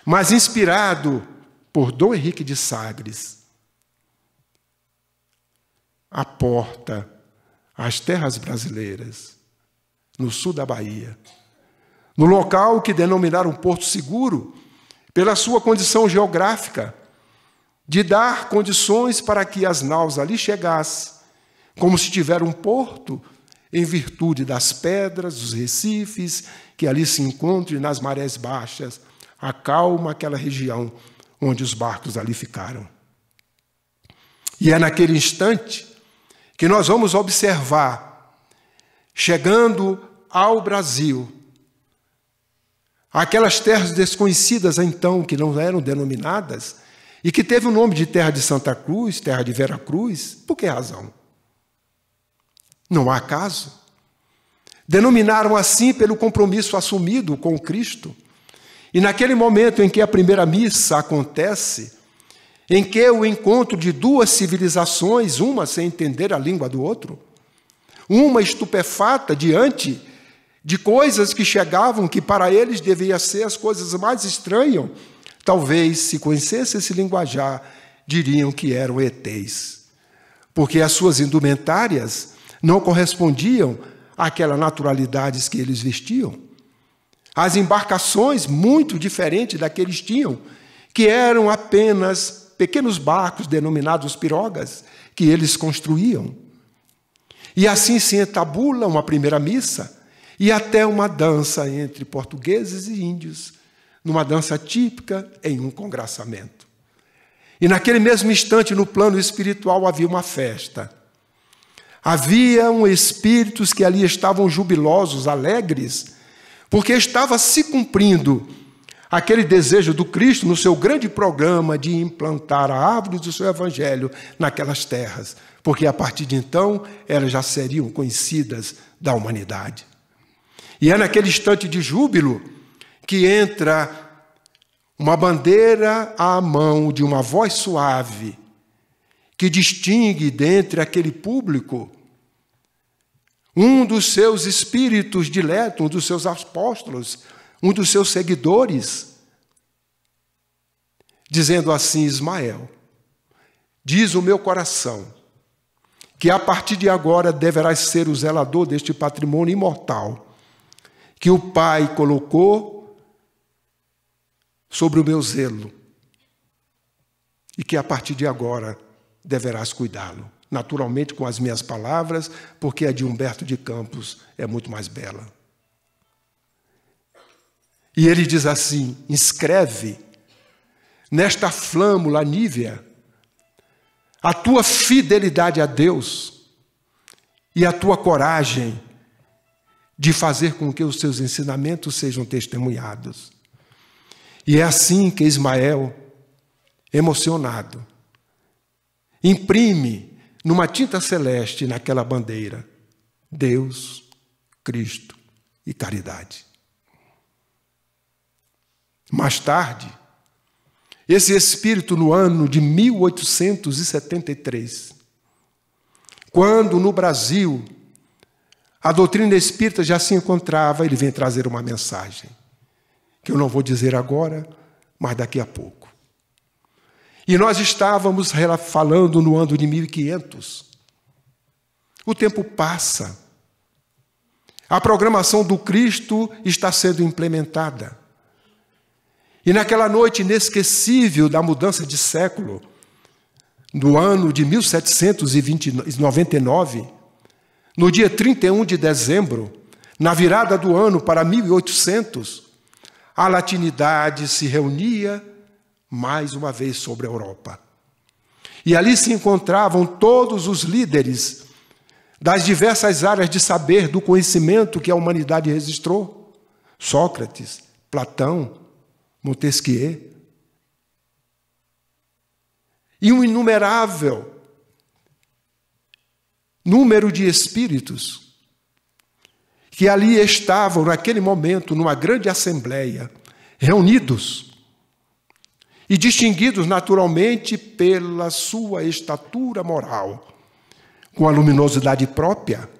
[SPEAKER 1] mas inspirado por Dom Henrique de Sagres, aporta as terras brasileiras, no sul da Bahia, no local que denominaram Porto Seguro, pela sua condição geográfica, de dar condições para que as naus ali chegassem, como se tivesse um porto, em virtude das pedras, dos recifes, que ali se encontram, e nas marés baixas, acalma aquela região onde os barcos ali ficaram. E é naquele instante que nós vamos observar, chegando ao Brasil, aquelas terras desconhecidas então, que não eram denominadas, e que teve o nome de terra de Santa Cruz, terra de Vera Cruz. Por que razão? Não há acaso. Denominaram assim pelo compromisso assumido com Cristo. E naquele momento em que a primeira missa acontece, em que o encontro de duas civilizações, uma sem entender a língua do outro, uma estupefata diante de coisas que chegavam, que para eles deviam ser as coisas mais estranhas, talvez, se conhecesse esse linguajar, diriam que eram ETs, porque as suas indumentárias não correspondiam àquelas naturalidades que eles vestiam. As embarcações, muito diferentes da que eles tinham, que eram apenas pequenos barcos denominados pirogas, que eles construíam. E assim se entabula uma primeira missa e até uma dança entre portugueses e índios, numa dança típica em um congraçamento. E naquele mesmo instante, no plano espiritual, havia uma festa. Haviam espíritos que ali estavam jubilosos, alegres, porque estava se cumprindo aquele desejo do Cristo no seu grande programa de implantar a árvore do seu evangelho naquelas terras, porque a partir de então elas já seriam conhecidas da humanidade. E é naquele instante de júbilo que entra uma bandeira à mão de uma voz suave, que distingue dentre aquele público um dos seus espíritos diletos, um dos seus apóstolos, um dos seus seguidores, dizendo assim: Ismael, diz o meu coração que a partir de agora deverás ser o zelador deste patrimônio imortal que o Pai colocou sobre o meu zelo e que a partir de agora deverás cuidá-lo. Naturalmente com as minhas palavras, porque a de Humberto de Campos é muito mais bela. E ele diz assim: inscreve nesta flâmula nívea a tua fidelidade a Deus e a tua coragem de fazer com que os teus ensinamentos sejam testemunhados. E é assim que Ismael, emocionado, imprime numa tinta celeste naquela bandeira: Deus, Cristo e caridade. Mais tarde, esse espírito, no ano de 1873, quando no Brasil a doutrina espírita já se encontrava, ele vem trazer uma mensagem, que eu não vou dizer agora, mas daqui a pouco. E nós estávamos falando no ano de 1500. O tempo passa. A programação do Cristo está sendo implementada. E naquela noite inesquecível da mudança de século, no ano de 1799, no dia 31 de dezembro, na virada do ano para 1800, a latinidade se reunia mais uma vez sobre a Europa. E ali se encontravam todos os líderes das diversas áreas de saber, do conhecimento que a humanidade registrou: Sócrates, Platão, Montesquieu. E um inumerável número de espíritos que ali estavam, naquele momento, numa grande assembleia, reunidos e distinguidos naturalmente pela sua estatura moral, com a luminosidade própria.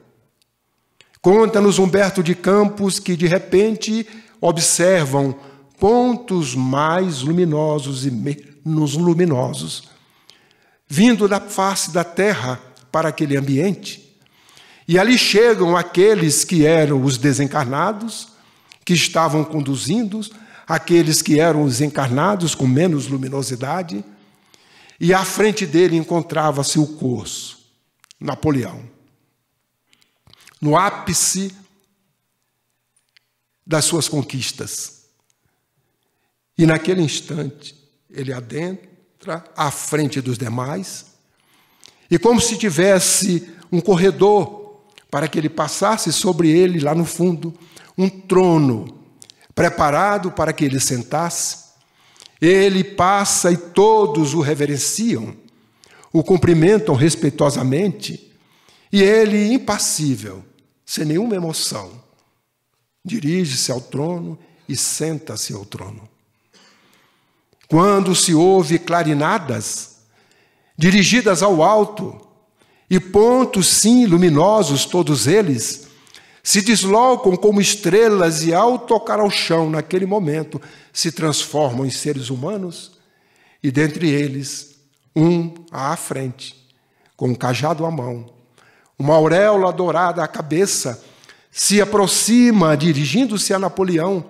[SPEAKER 1] Conta-nos Humberto de Campos que, de repente, observam pontos mais luminosos e menos luminosos vindo da face da terra para aquele ambiente. E ali chegam aqueles que eram os desencarnados, que estavam conduzindo, aqueles que eram os encarnados com menos luminosidade, e à frente dele encontrava-se o corso, Napoleão, no ápice das suas conquistas. E naquele instante, ele adentra à frente dos demais, e como se tivesse um corredor para que ele passasse, sobre ele, lá no fundo, um trono preparado para que ele sentasse. Ele passa e todos o reverenciam, o cumprimentam respeitosamente, e ele, impassível, sem nenhuma emoção, dirige-se ao trono e senta-se ao trono. Quando se ouve clarinadas dirigidas ao alto, e pontos, sim, luminosos, todos eles, se deslocam como estrelas e, ao tocar ao chão, naquele momento, se transformam em seres humanos, e dentre eles, um à frente, com um cajado à mão, uma auréola dourada à cabeça, se aproxima, dirigindo-se a Napoleão.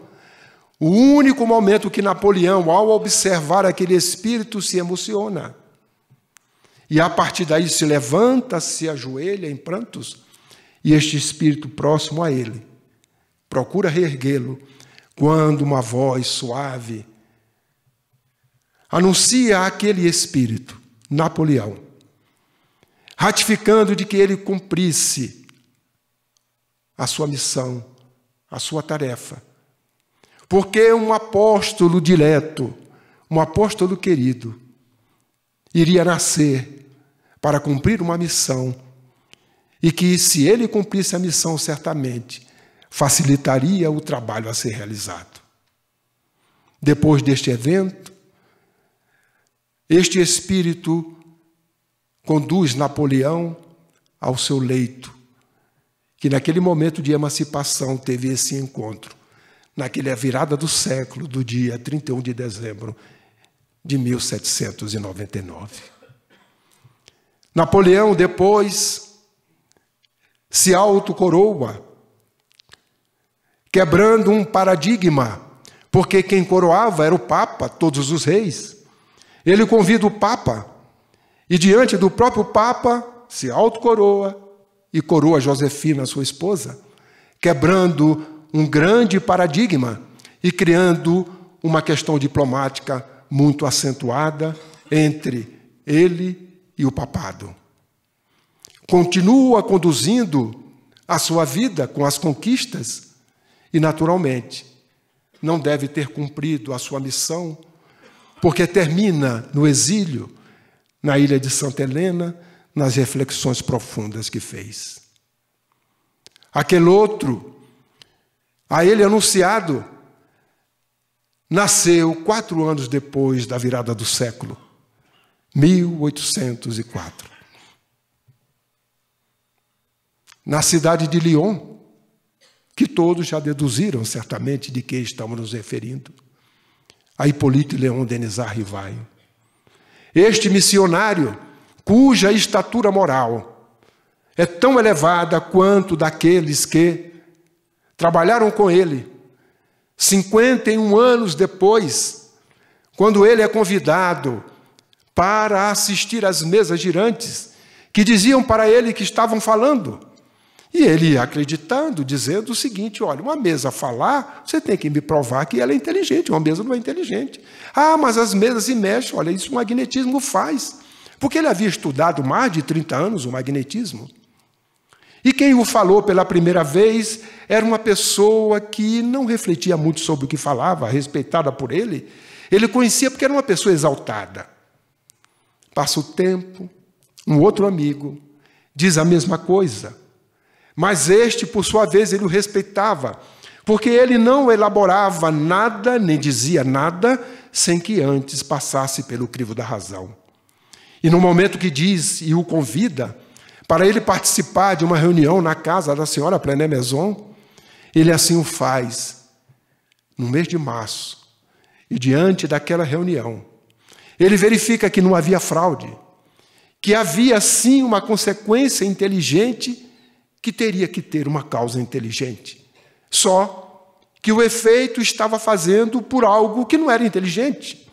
[SPEAKER 1] O único momento que Napoleão, ao observar aquele espírito, se emociona. E a partir daí se levanta, se ajoelha em prantos, e este espírito próximo a ele procura reerguê-lo, quando uma voz suave anuncia àquele espírito, Napoleão, ratificando de que ele cumprisse a sua missão, a sua tarefa, porque um apóstolo dileto, um apóstolo querido, iria nascer para cumprir uma missão, e que, se ele cumprisse a missão, certamente facilitaria o trabalho a ser realizado. Depois deste evento, este espírito conduz Napoleão ao seu leito, que naquele momento de emancipação teve esse encontro, naquela virada do século, do dia 31 de dezembro de 1799. Napoleão depois se autocoroa, quebrando um paradigma, porque quem coroava era o Papa, todos os reis. Ele convida o Papa, e diante do próprio Papa se autocoroa e coroa Josefina, sua esposa, quebrando um grande paradigma e criando uma questão diplomática muito acentuada entre ele e o papado. Continua conduzindo a sua vida com as conquistas e, naturalmente, não deve ter cumprido a sua missão, porque termina no exílio, na ilha de Santa Helena, nas reflexões profundas que fez. Aquele outro, a ele anunciado, nasceu 4 anos depois da virada do século, 1804. Na cidade de Lyon, que todos já deduziram certamente de que estamos nos referindo, a Hippolyte Léon Denisard Rivail. Este missionário, cuja estatura moral é tão elevada quanto daqueles que trabalharam com ele, 51 anos depois, quando ele é convidado para assistir às mesas girantes, que diziam para ele que estavam falando. E ele acreditando, dizendo o seguinte: olha, uma mesa falar, você tem que me provar que ela é inteligente, uma mesa não é inteligente. Ah, mas as mesas se mexem, olha, isso o magnetismo faz. Porque ele havia estudado mais de 30 anos o magnetismo. E quem o falou pela primeira vez era uma pessoa que não refletia muito sobre o que falava, respeitada por ele. Ele conhecia porque era uma pessoa exaltada. Passa o tempo, um outro amigo diz a mesma coisa. Mas este, por sua vez, ele o respeitava, porque ele não elaborava nada, nem dizia nada, sem que antes passasse pelo crivo da razão. E no momento que diz e o convida para ele participar de uma reunião na casa da senhora Plené Maison, ele assim o faz, no mês de março. E diante daquela reunião, ele verifica que não havia fraude, que havia sim uma consequência inteligente que teria que ter uma causa inteligente. Só que o efeito estava fazendo por algo que não era inteligente.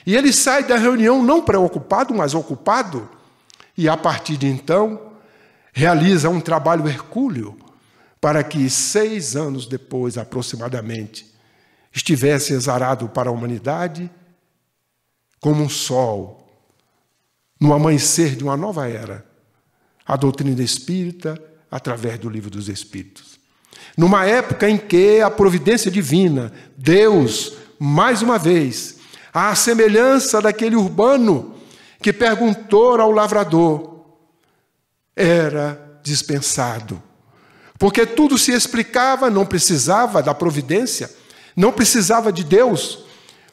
[SPEAKER 1] E ele sai da reunião não preocupado, mas ocupado, e a partir de então realiza um trabalho hercúleo para que 6 anos depois, aproximadamente, estivesse exarado para a humanidade como um sol, no amanhecer de uma nova era, a doutrina espírita, através do Livro dos Espíritos. Numa época em que a providência divina, Deus, mais uma vez, à semelhança daquele urbano que perguntou ao lavrador, era dispensado. Porque tudo se explicava, não precisava da providência, não precisava de Deus,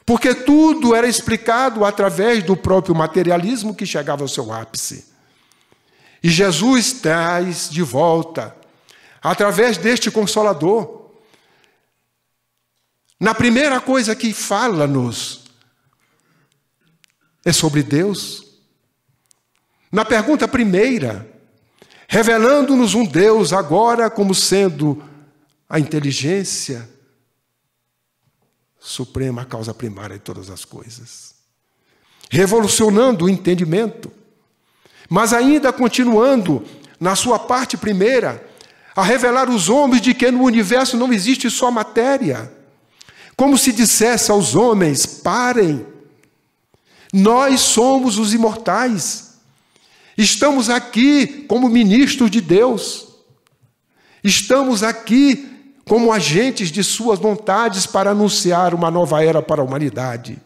[SPEAKER 1] porque tudo era explicado através do próprio materialismo que chegava ao seu ápice. E Jesus traz de volta, através deste Consolador, na primeira coisa que fala-nos é sobre Deus. Na pergunta primeira, revelando-nos um Deus agora como sendo a inteligência suprema, a causa primária de todas as coisas. Revolucionando o entendimento, mas ainda continuando na sua parte primeira, a revelar aos homens de que no universo não existe só matéria. Como se dissesse aos homens: parem, nós somos os imortais, estamos aqui como ministros de Deus, estamos aqui como agentes de suas vontades para anunciar uma nova era para a humanidade.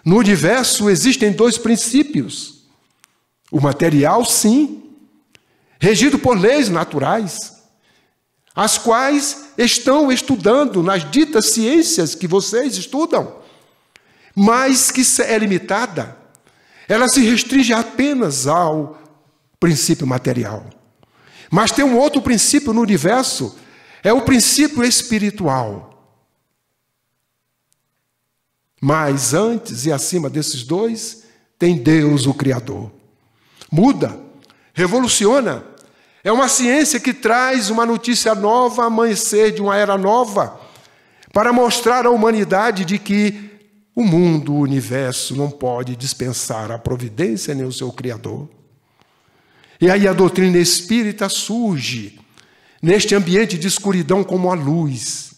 [SPEAKER 1] No universo existem dois princípios. O material, sim, regido por leis naturais, as quais estão estudando nas ditas ciências que vocês estudam, mas que é limitada. Ela se restringe apenas ao princípio material. Mas tem um outro princípio no universo, é o princípio espiritual. Mas antes e acima desses dois, tem Deus, o Criador. Muda, revoluciona. É uma ciência que traz uma notícia nova, amanhecer de uma era nova, para mostrar à humanidade de que o mundo, o universo, não pode dispensar a providência nem o seu Criador. E aí a doutrina espírita surge neste ambiente de escuridão como a luz,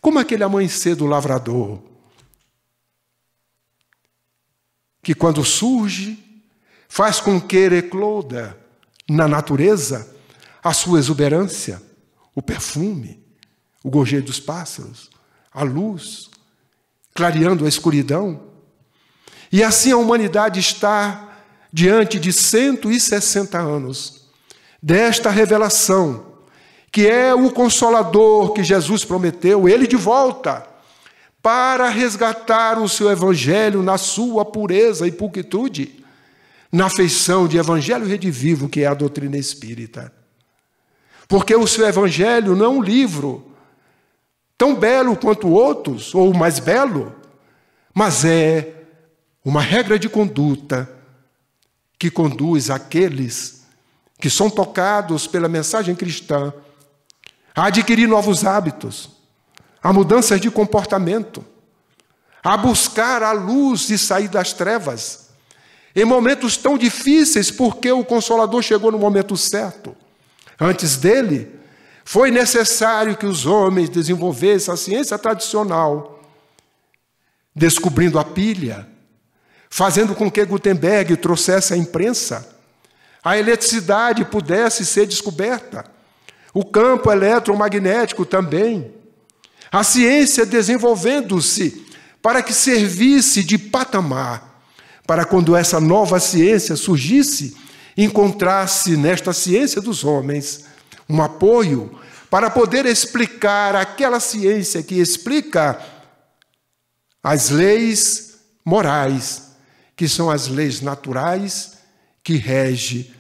[SPEAKER 1] como aquele amanhecer do lavrador, que quando surge, faz com que ecloda na natureza a sua exuberância, o perfume, o gorjeio dos pássaros, a luz, clareando a escuridão. E assim a humanidade está diante de 160 anos desta revelação, que é o Consolador que Jesus prometeu, ele de volta, para resgatar o seu evangelho na sua pureza e pulcritude, na feição de evangelho redivivo, que é a doutrina espírita. Porque o seu evangelho não é um livro tão belo quanto outros, ou mais belo, mas é uma regra de conduta que conduz aqueles que são tocados pela mensagem cristã a adquirir novos hábitos, a mudanças de comportamento, a buscar a luz e sair das trevas, em momentos tão difíceis, porque o Consolador chegou no momento certo. Antes dele, foi necessário que os homens desenvolvessem a ciência tradicional, descobrindo a pilha, fazendo com que Gutenberg trouxesse a imprensa, a eletricidade pudesse ser descoberta, o campo eletromagnético também, a ciência desenvolvendo-se para que servisse de patamar, para quando essa nova ciência surgisse, encontrasse nesta ciência dos homens um apoio para poder explicar aquela ciência que explica as leis morais, que são as leis naturais que regem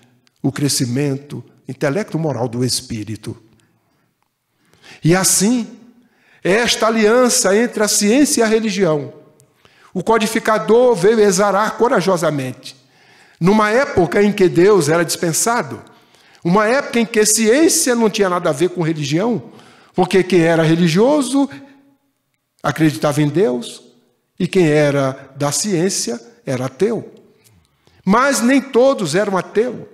[SPEAKER 1] o crescimento intelecto-moral do espírito. E assim, esta aliança entre a ciência e a religião, o codificador veio exarar corajosamente, numa época em que Deus era dispensado, uma época em que ciência não tinha nada a ver com religião, porque quem era religioso acreditava em Deus, e quem era da ciência era ateu. Mas nem todos eram ateus,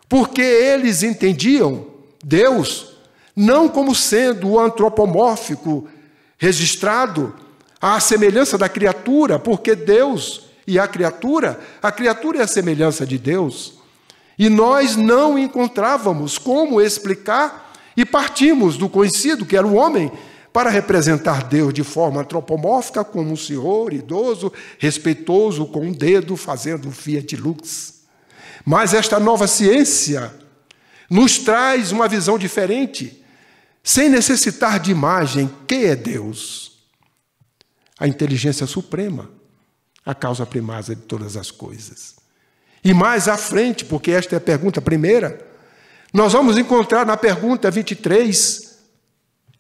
[SPEAKER 1] porque eles entendiam Deus não como sendo o antropomórfico registrado à semelhança da criatura, porque Deus e a criatura é a semelhança de Deus. E nós não encontrávamos como explicar e partimos do conhecido, que era o homem, para representar Deus de forma antropomórfica, como um senhor idoso, respeitoso, com um dedo, fazendo um Fiat Lux. Mas esta nova ciência nos traz uma visão diferente, sem necessitar de imagem. Quem é Deus? A inteligência suprema, a causa primária de todas as coisas. E mais à frente, porque esta é a pergunta primeira, nós vamos encontrar na pergunta 23,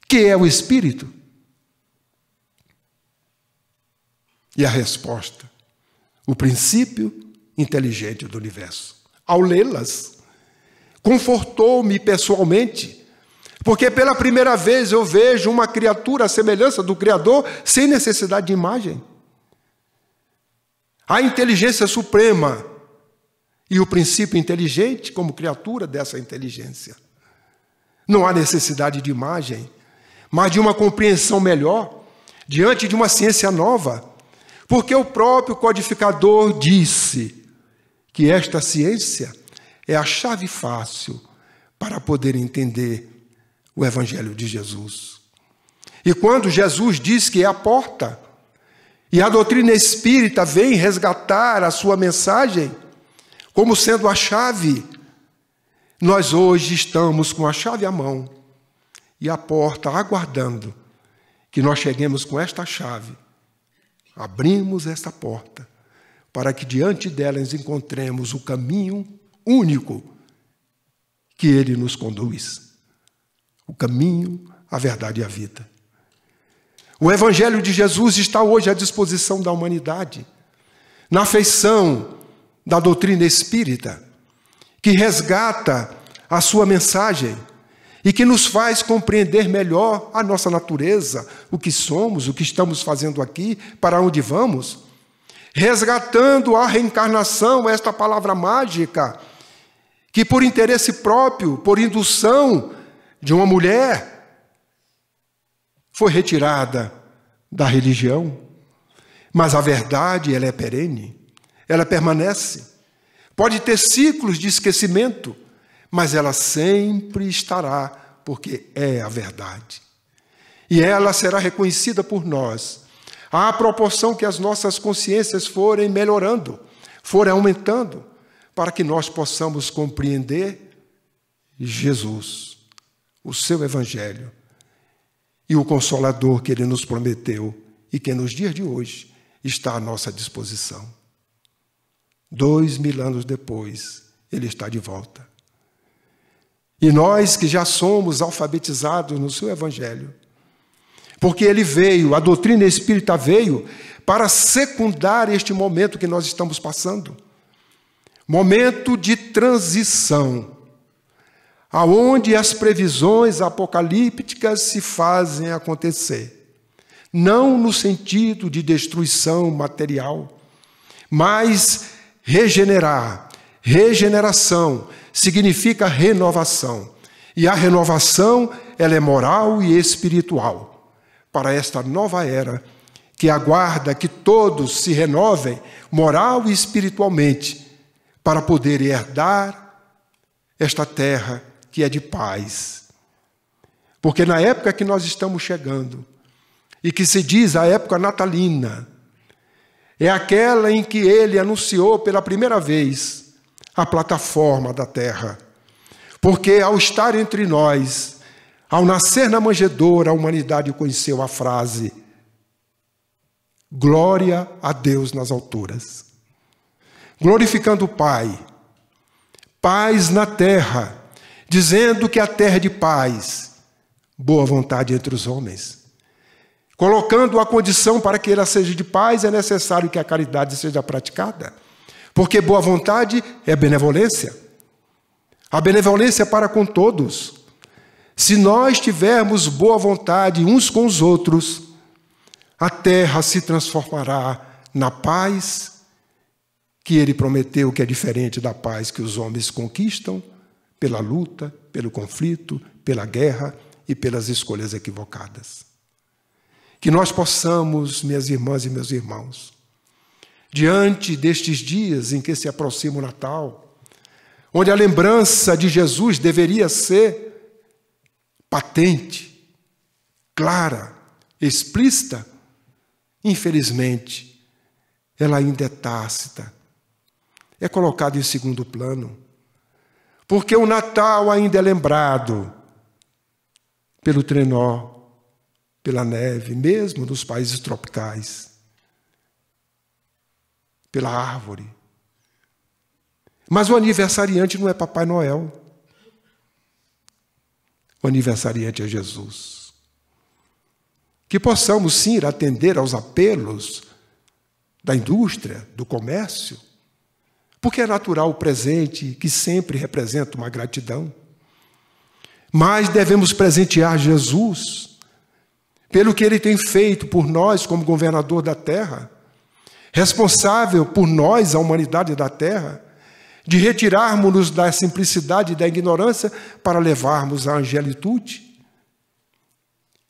[SPEAKER 1] que é o Espírito? E a resposta, o princípio inteligente do universo. Ao lê-las, confortou-me pessoalmente, porque pela primeira vez eu vejo uma criatura à semelhança do Criador, sem necessidade de imagem. A inteligência suprema e o princípio inteligente como criatura dessa inteligência. Não há necessidade de imagem, mas de uma compreensão melhor, diante de uma ciência nova, porque o próprio codificador disse que esta ciência é a chave fácil para poder entender o Evangelho de Jesus. E quando Jesus diz que é a porta, e a doutrina espírita vem resgatar a sua mensagem como sendo a chave, nós hoje estamos com a chave à mão e a porta aguardando que nós cheguemos com esta chave. Abrimos esta porta para que diante delas encontremos o caminho único que Ele nos conduz. O caminho, a verdade e a vida. O Evangelho de Jesus está hoje à disposição da humanidade, na feição da doutrina espírita, que resgata a sua mensagem e que nos faz compreender melhor a nossa natureza, o que somos, o que estamos fazendo aqui, para onde vamos, resgatando a reencarnação, esta palavra mágica, que por interesse próprio, por indução de uma mulher, foi retirada da religião, mas a verdade, ela é perene, ela permanece. Pode ter ciclos de esquecimento, mas ela sempre estará, porque é a verdade. E ela será reconhecida por nós, à proporção que as nossas consciências forem melhorando, forem aumentando, para que nós possamos compreender Jesus, o seu Evangelho, e o Consolador que Ele nos prometeu e que nos dias de hoje está à nossa disposição. 2000 anos depois, Ele está de volta. E nós que já somos alfabetizados no seu Evangelho, porque Ele veio, a doutrina espírita veio para secundar este momento que nós estamos passando. Momento de transição, aonde as previsões apocalípticas se fazem acontecer. Não no sentido de destruição material, mas regenerar. Regeneração significa renovação. E a renovação, ela é moral e espiritual. Para esta nova era, que aguarda que todos se renovem moral e espiritualmente, para poder herdar esta terra que é de paz. Porque na época que nós estamos chegando, e que se diz a época natalina, é aquela em que Ele anunciou pela primeira vez a plataforma da terra. Porque ao estar entre nós, ao nascer na manjedoura, a humanidade conheceu a frase: glória a Deus nas alturas. Glorificando o Pai, paz na terra, dizendo que a terra é de paz, boa vontade entre os homens. Colocando a condição para que ela seja de paz, é necessário que a caridade seja praticada. Porque boa vontade é benevolência. A benevolência é para com todos. Se nós tivermos boa vontade uns com os outros, a terra se transformará na paz que Ele prometeu, que é diferente da paz que os homens conquistam pela luta, pelo conflito, pela guerra e pelas escolhas equivocadas. Que nós possamos, minhas irmãs e meus irmãos, diante destes dias em que se aproxima o Natal, onde a lembrança de Jesus deveria ser patente, clara, explícita, infelizmente, ela ainda é tácita, é colocada em segundo plano, porque o Natal ainda é lembrado pelo trenó, pela neve, mesmo nos países tropicais, pela árvore. Mas o aniversariante não é Papai Noel. O aniversariante é Jesus. Que possamos, sim, ir atender aos apelos da indústria, do comércio, porque é natural o presente, que sempre representa uma gratidão. Mas devemos presentear Jesus pelo que Ele tem feito por nós como governador da terra, responsável por nós, a humanidade da terra, de retirarmos-nos da simplicidade e da ignorância para levarmos à angelitude,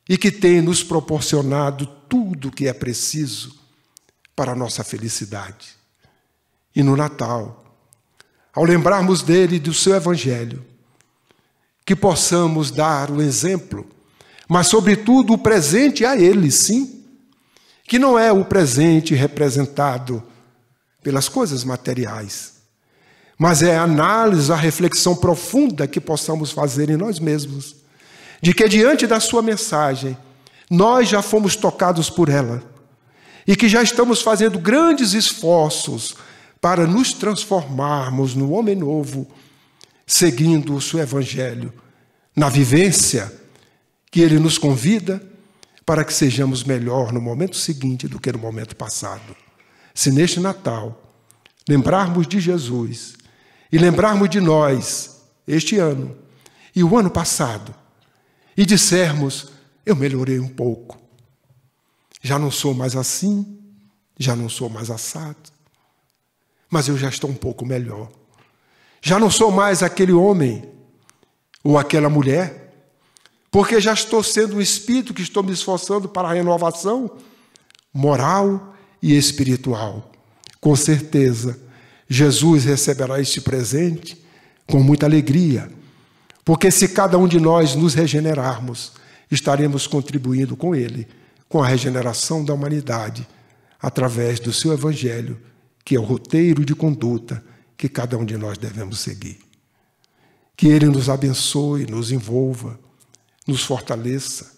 [SPEAKER 1] e que tem nos proporcionado tudo o que é preciso para a nossa felicidade. E no Natal, ao lembrarmos dele e do seu Evangelho, que possamos dar o exemplo, mas, sobretudo, o presente a Ele, sim, que não é o presente representado pelas coisas materiais, mas é a análise, a reflexão profunda que possamos fazer em nós mesmos, de que diante da sua mensagem, nós já fomos tocados por ela e que já estamos fazendo grandes esforços para nos transformarmos no homem novo, seguindo o seu evangelho, na vivência que ele nos convida para que sejamos melhor no momento seguinte do que no momento passado. Se neste Natal lembrarmos de Jesus e lembrarmos de nós este ano e o ano passado e dissermos, eu melhorei um pouco, já não sou mais assim, já não sou mais assado, mas eu já estou um pouco melhor. Já não sou mais aquele homem ou aquela mulher, porque já estou sendo um espírito que estou me esforçando para a renovação moral e espiritual. Com certeza, Jesus receberá este presente com muita alegria, porque se cada um de nós nos regenerarmos, estaremos contribuindo com Ele, com a regeneração da humanidade, através do seu Evangelho, que é o roteiro de conduta que cada um de nós devemos seguir. Que Ele nos abençoe, nos envolva, nos fortaleça,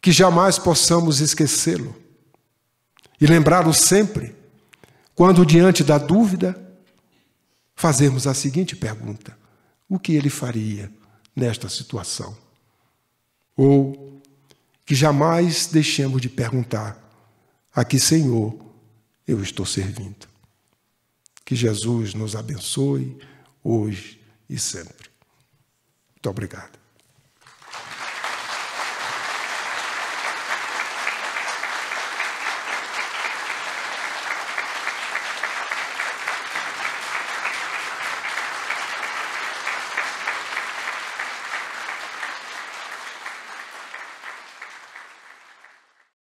[SPEAKER 1] que jamais possamos esquecê-lo e lembrá-lo sempre, quando diante da dúvida, fazermos a seguinte pergunta: o que Ele faria nesta situação? Ou que jamais deixemos de perguntar: a que Senhor eu estou servindo? Que Jesus nos abençoe hoje e sempre. Muito obrigado.